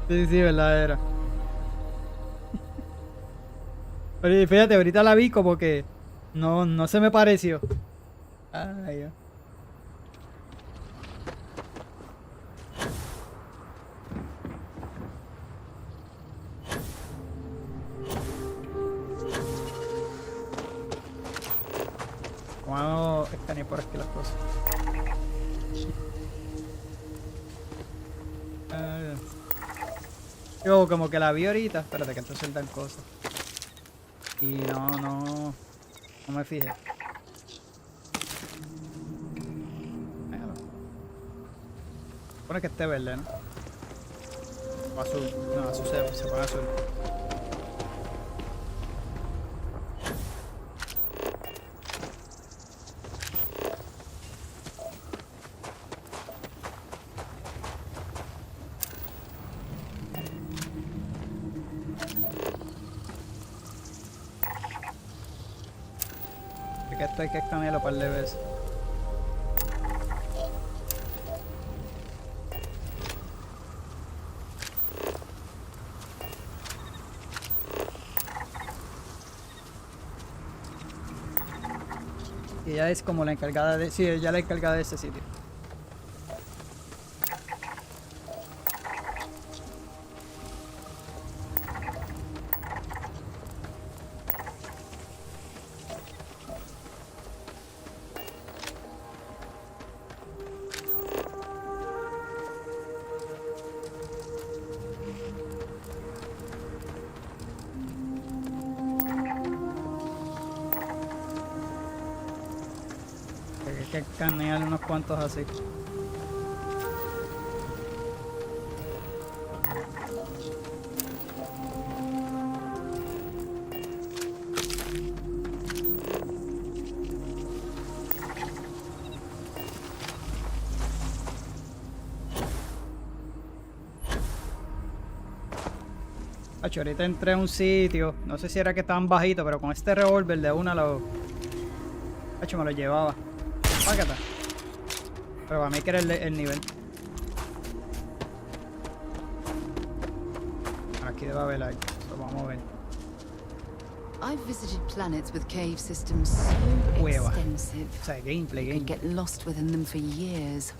Sí, verdadera. Pero fíjate, ahorita la vi como que no se me pareció. Ya. Vamos a escanear por aquí las cosas. Yo como que la vi ahorita. Espérate que entonces dan cosas. Y no me fijé. Supone que esté verde, ¿no? O azul. No, azul se pone azul. Que esto hay que escanearlo un par de veces. Y ella es como la encargada de... Sí, ella es la encargada de ese sitio. Hay que escanear unos cuantos así. Hacho, ahorita entré a un sitio, no sé si era que estaban bajitos, pero con este revólver de una lo... Hacho, me lo llevaba. Págata. Pero para mí que era el nivel. Aquí debe haber algo. Vamos a ver. I've visited planets with cave systems so extensive. O sea, gameplay. You could get lost within them for years.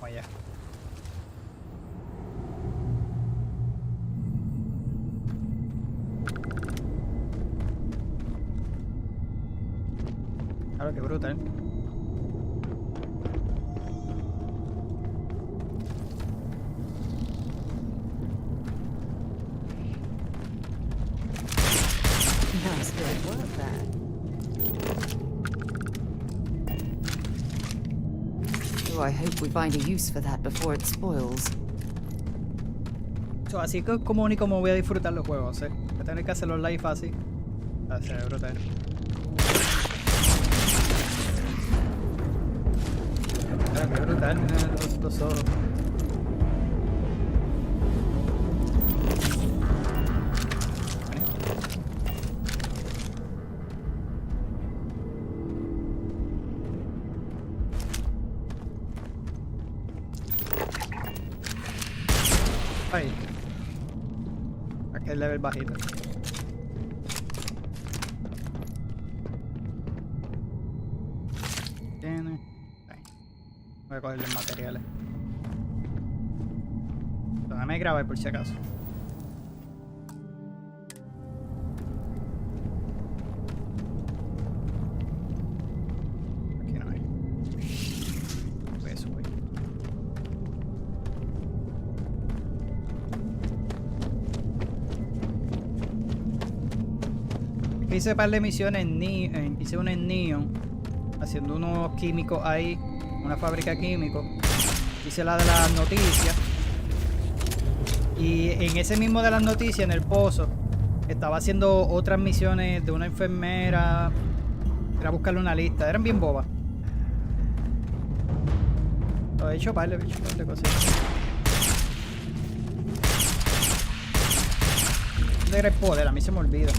Vaya. Claro, que brutal. Nice bit of work there. Oh, I hope we find a use for that before it spoils. So, así que es como único como voy a disfrutar los juegos, ¿eh? Voy a tener que hacer los live así. Va a ser brutal. Qué brutal, mira los solos. Ahí. Aquí el level bajito. Tiene. Voy a coger los materiales. Déjame grabar por si acaso. Aquí no hay. Voy a subir. Hice un par de misiones hice una en Neon, haciendo unos químicos ahí, una fábrica de químicos. Hice la de las noticias. Y en ese mismo de las noticias, en el pozo, estaba haciendo otras misiones de una enfermera. Era buscarle una lista, eran bien bobas. Lo he hecho par de cositas. ¿Dónde era el poder? A mí se me olvida.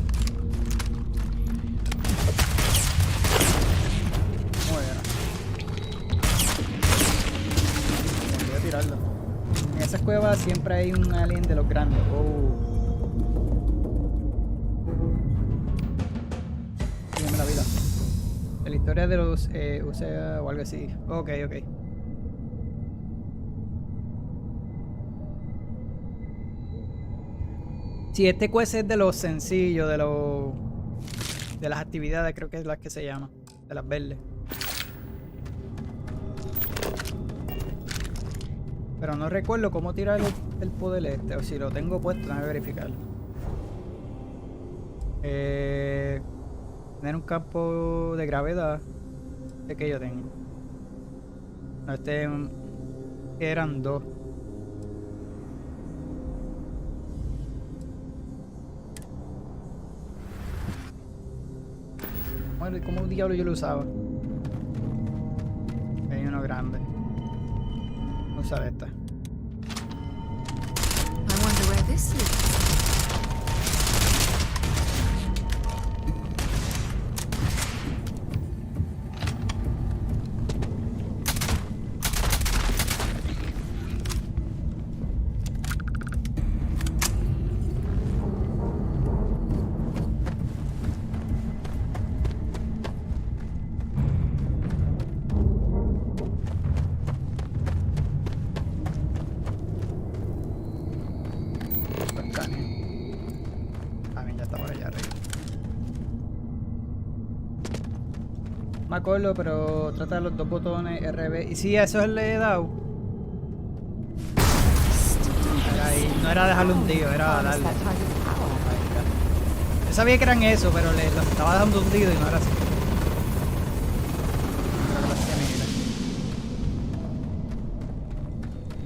tirarlo. En esas cuevas siempre hay un alien de los grandes. Dígame la vida. De la historia de los UCA o algo así. Ok. Sí, este quest es de los sencillos, de las actividades, creo que es las que se llama. De las verdes. Pero no recuerdo cómo tirar el poder este, o si lo tengo puesto, déjame verificarlo. Tener un campo de gravedad. ¿De qué yo tengo? No, eran 2. Bueno, ¿cómo diablo yo lo usaba? Hay uno grande. Usar esta. I wonder where this leads. Me acuerdo, pero trata de los 2 botones RB. Y sí, a eso le he dado. Era ahí. No era dejarlo hundido, era darle. Yo sabía que eran eso, pero lo estaba dejando hundido y no era así.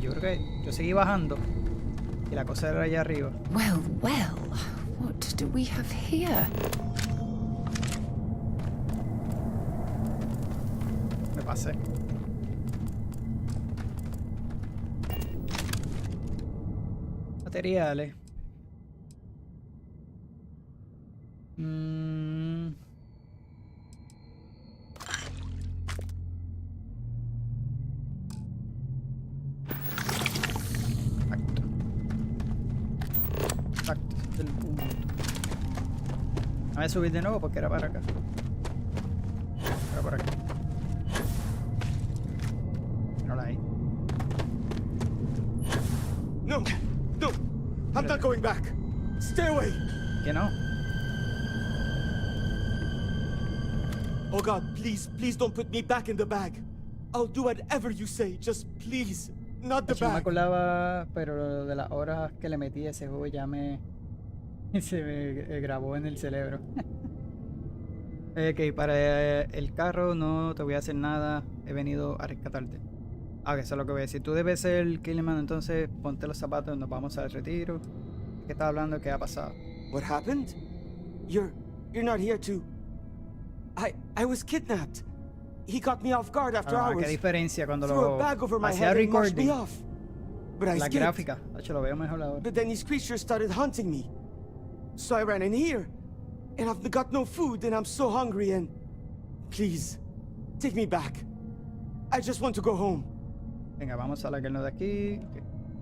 Yo creo que yo seguí bajando y la cosa era allá arriba. Well, what do we have here? Pasé. Materiales. Exacto. Del punto. Voy a subir de nuevo porque era para acá. Era por aquí. No, I'm not going back. Stay away. Que no. Oh God, please don't put me back in the bag. I'll do whatever you say, just please, not the No me bag. acordaba, pero de las horas que le metí a ese juego ya se me grabó en el cerebro. Ok, para el carro no te voy a hacer nada, he venido a rescatarte. Ah, eso es lo que voy a decir. Tú debes ser el Killerman, entonces ponte los zapatos, nos vamos al retiro. ¿Qué estás hablando? ¿Qué ha pasado? What happened? You're not here to... I was kidnapped. He caught me off guard after hours. Qué diferencia cuando Threw lo a bag over my hacía head and marched me recording. off. But I La escaped. gráfica, lo veo mejor ahora. But then these creatures started hunting me. So I ran in here. And I've got no food and I'm so hungry and... Please, take me back. I just want to go home. Venga, vamos a sacarnos de aquí.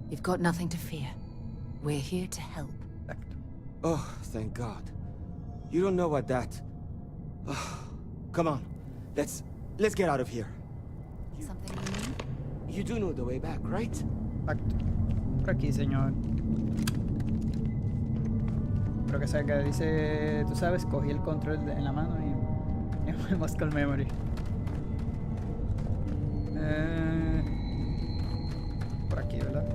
You've got nothing to fear. We're here to help. Exacto. Oh, thank God. You don't know what that... Oh, come on, let's get out of here. Something you need? You do know the way back, right? Exacto. Por aquí, señor. Creo que sea que dice, tú sabes, cogí el control en la mano y muscle memory. Por aquí, ¿verdad?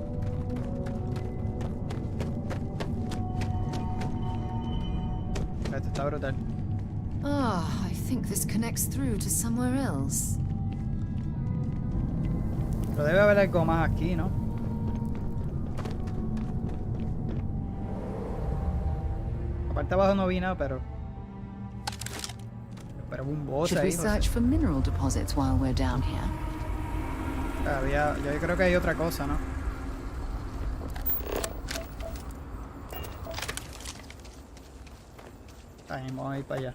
Esto está brutal. I think this connects through to somewhere else. Pero debe haber algo más aquí, ¿no? Aparte abajo no vi nada, pero un boss Should ahí. we search for mineral deposits while we're down here? Yo creo que hay otra cosa, ¿no? Ahí, vamos a ir para allá.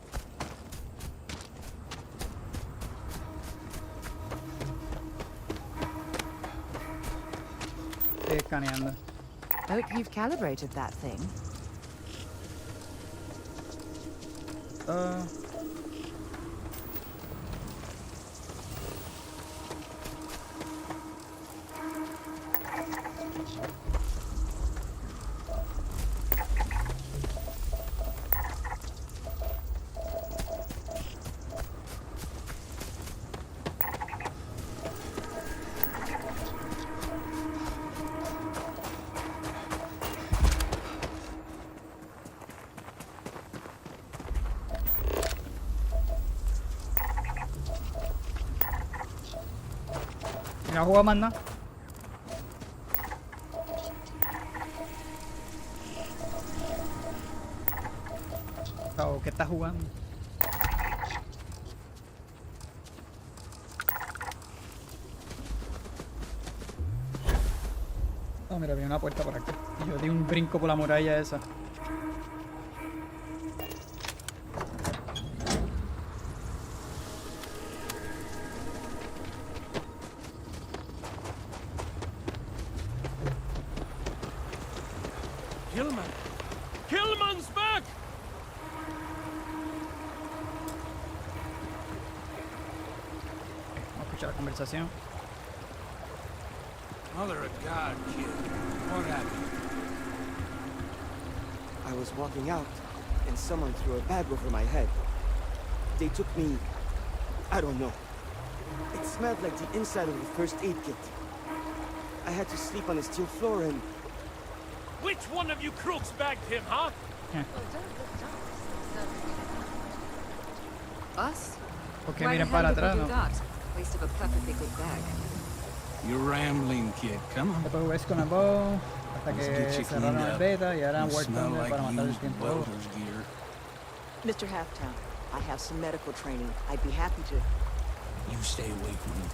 escaneando. Hope you've calibrated that thing. No juega más nada. Oh, ¿qué estás jugando? Oh, mira, había una puerta por aquí. Y yo di un brinco por la muralla esa. Killman! Killman's back! Vamos a escuchar la conversación. Mother of God, kid. What happened? I was walking out, and someone threw a bag over my head. They took me... I don't know. It smelled like the inside of the first aid kit. I had to sleep on a steel floor and... Which one of you crooks bagged him, huh? Us? Okay, miren para atrás, ¿no? Waste of a perfectly good bag. You're rambling, kid. Come on. Después jugué con el bow hasta que cerraron el beta y ahora War Thunder para matar el tiempo. Mr. Halftown, I have some medical training. I'd be happy to... You stay away from me.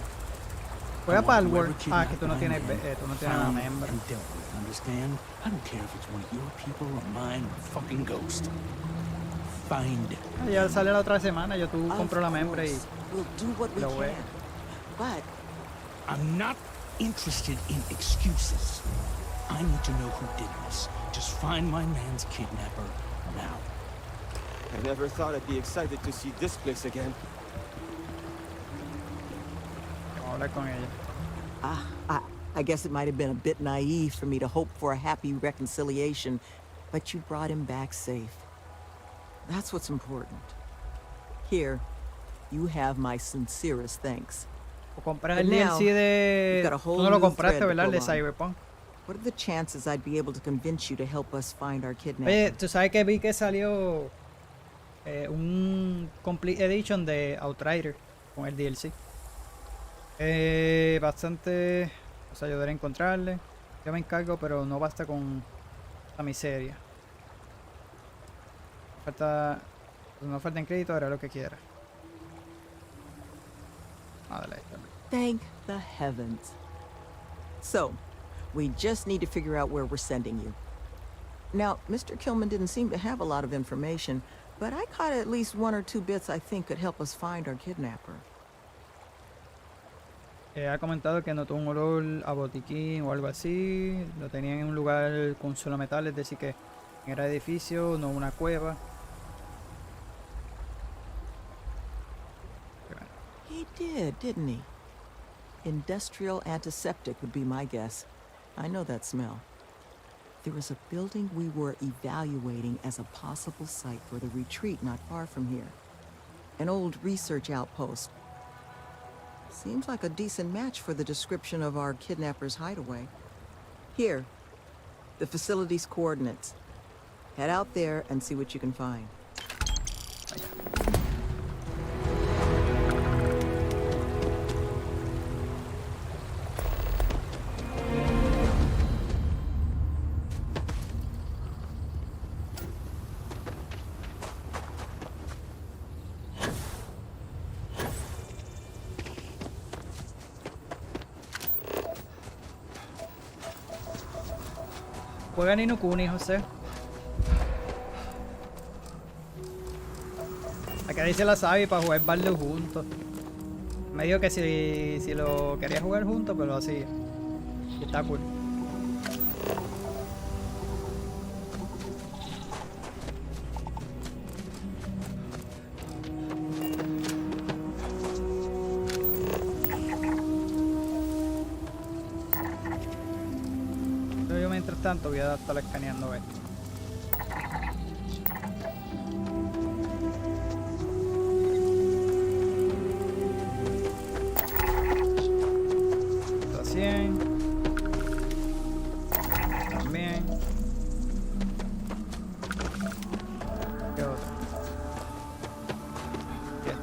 Juega para el War. Ah, que tú no tienes una member. Understand? I don't care if it's one of your people or mine or a fucking ghost. Find it. Ya sale la otra semana, yo tú compro la member y We'll do what we lo can. juego. But I'm not interested in excuses. I need to know who did this. Just find my man's kidnapper now. I never thought I'd be excited to see this place again. Vamos a hablar con ella. I guess it might have been a bit naive for me to hope for a happy reconciliation, but you brought him back safe. That's what's important. Here, you have my sincerest thanks. O compras el DLC de... Tú no lo compraste, ¿verdad? El de Cyberpunk. What are the chances I'd be able to convince you to help us find our kidnapper? Oye, tú sabes que vi que salió un Complete Edition de Outrider con el DLC. Bastante... Os ayudaré a encontrarle. Yo me encargo, pero no basta con la miseria. No falta en crédito, haré lo que quiera. Thank the heavens. So, we just need to figure out where we're sending you. Now, Mr. Killman didn't seem to have a lot of information, but I caught at least one or two bits I think could help us find our kidnapper. Ha comentado que notó un olor a botiquín o algo así. Lo tenían en un lugar con solo metal, es decir que era edificio, no una cueva. He did, didn't he? Industrial antiseptic would be my guess. I know that smell. There was a building we were evaluating as a possible site for the retreat not far from here. An old research outpost. Seems like a decent match for the description of our kidnapper's hideaway. Here, the facility's coordinates. Head out there and see what you can find. Juega Ni no Kuni, José. Acá dice la Sabi para jugar Bardo juntos. Me dijo que si lo quería jugar juntos, pero así. Y está cool. tanto, voy a estar escaneando esto. Está 100. También. ¿Qué otro? ¿Qué?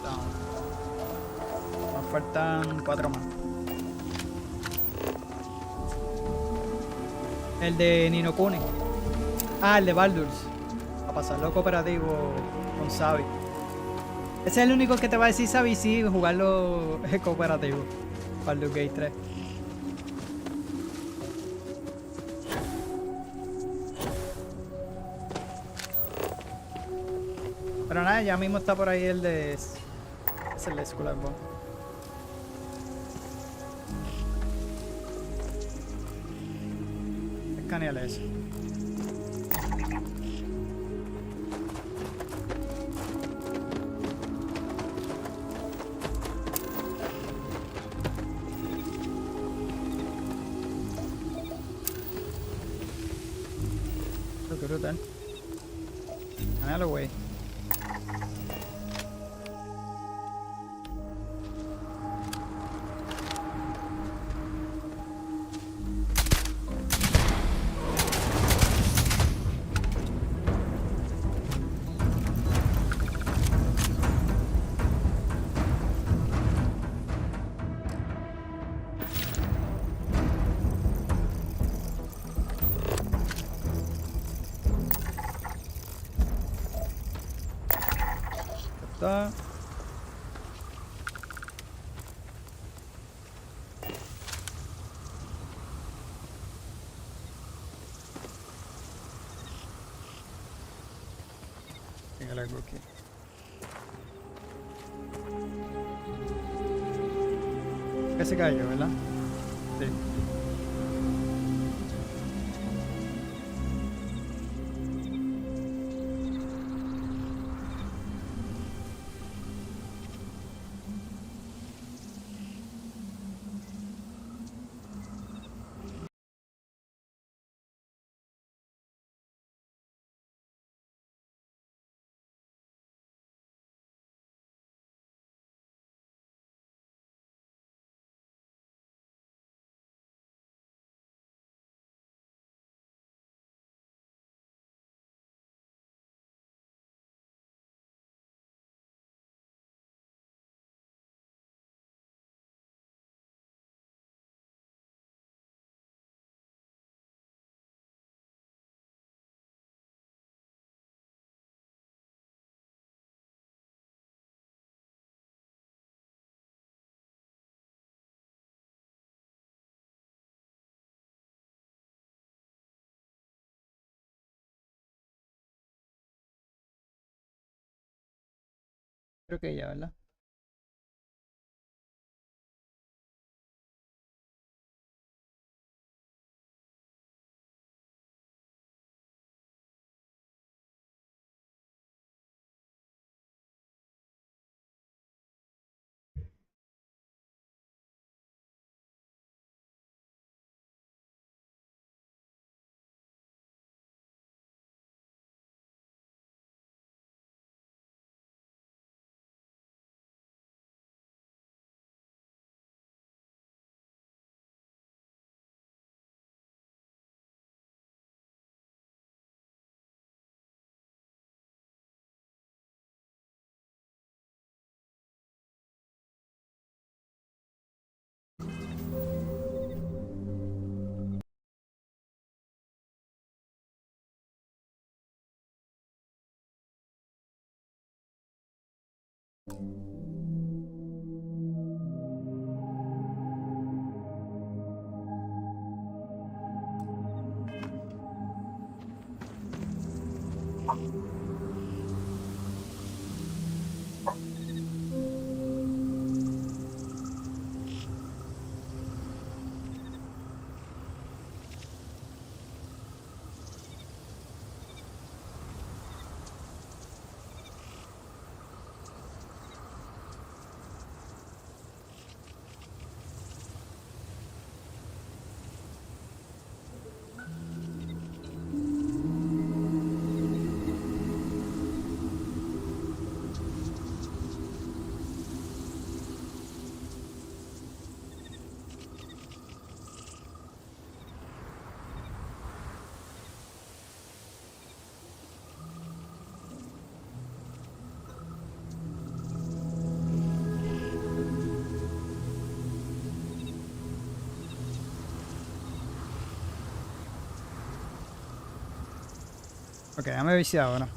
No. Nos faltan 4 más. El de Nino Kuni. Ah, el de Baldur's. A pasarlo cooperativo con Sabi. Ese es el único que te va a decir Sabi, sí, jugarlo cooperativo. Baldur's Gate 3. Pero nada, ya mismo está por ahí el de... Es el de School of Bones. Escaneale eso. Qué brutal. Escanealo, güey. Está. Tengo algo aquí. Que se cayó, ¿verdad? Sí. Creo que ya, ¿verdad? Ok, déjame ver si ahora.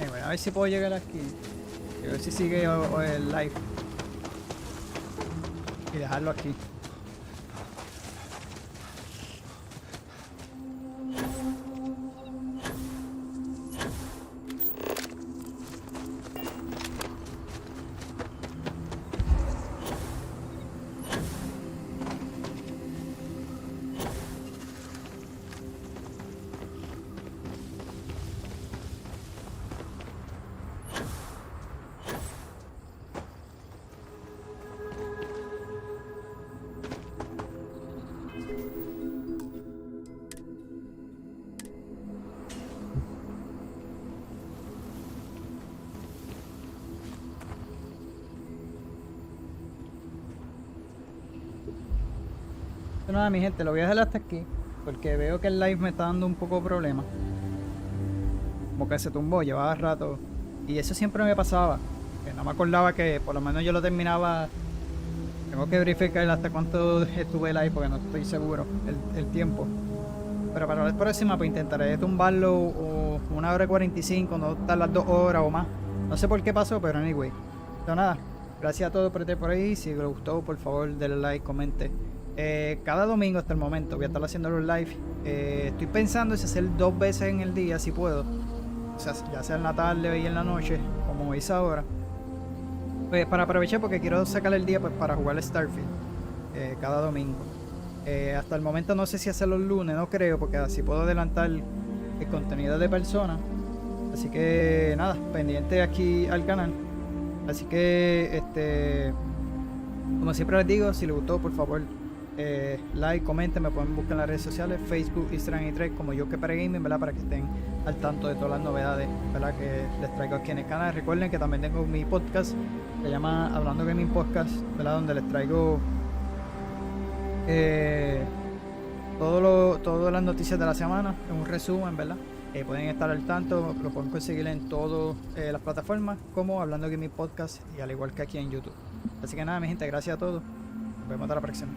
Bueno, a ver si puedo llegar aquí. A ver si sigue el live. Y dejarlo aquí. Nada, mi gente, lo voy a dejar hasta aquí porque veo que el live me está dando un poco de problema, como que se tumbó, llevaba rato y eso siempre me pasaba, que no me acordaba que por lo menos yo lo terminaba. Tengo que verificar hasta cuánto estuve live porque no estoy seguro el tiempo, pero para la próxima pues intentaré tumbarlo o 1 hora y 45, no estar las 2 horas o más. No sé por qué pasó, pero anyway. Pero nada, gracias a todos por estar por ahí. Si les gustó, por favor denle like, comente. Cada domingo hasta el momento voy a estar haciendo los live. Estoy pensando si hacer 2 veces en el día si puedo, o sea, ya sea en la tarde y en la noche como hice ahora, pues para aprovechar porque quiero sacar el día pues para jugar Starfield cada domingo. Hasta el momento no sé si hacer los lunes, no creo, porque así puedo adelantar el contenido de personas. Así que nada, pendiente aquí al canal. Así que como siempre les digo, si les gustó, por favor like, comenten, me pueden buscar en las redes sociales, Facebook, Instagram y Threads como JOUKER PR GAMING, ¿verdad? Para que estén al tanto de todas las novedades, ¿verdad? Que les traigo aquí en el canal. Recuerden que también tengo mi podcast, se llama Hablando Gaming Podcast, ¿verdad? Donde les traigo todas las noticias de la semana, en un resumen, ¿verdad? Pueden estar al tanto, lo pueden conseguir en todas las plataformas como Hablando Gaming Podcast y al igual que aquí en YouTube. Así que nada, mi gente, gracias a todos. Nos vemos hasta la próxima.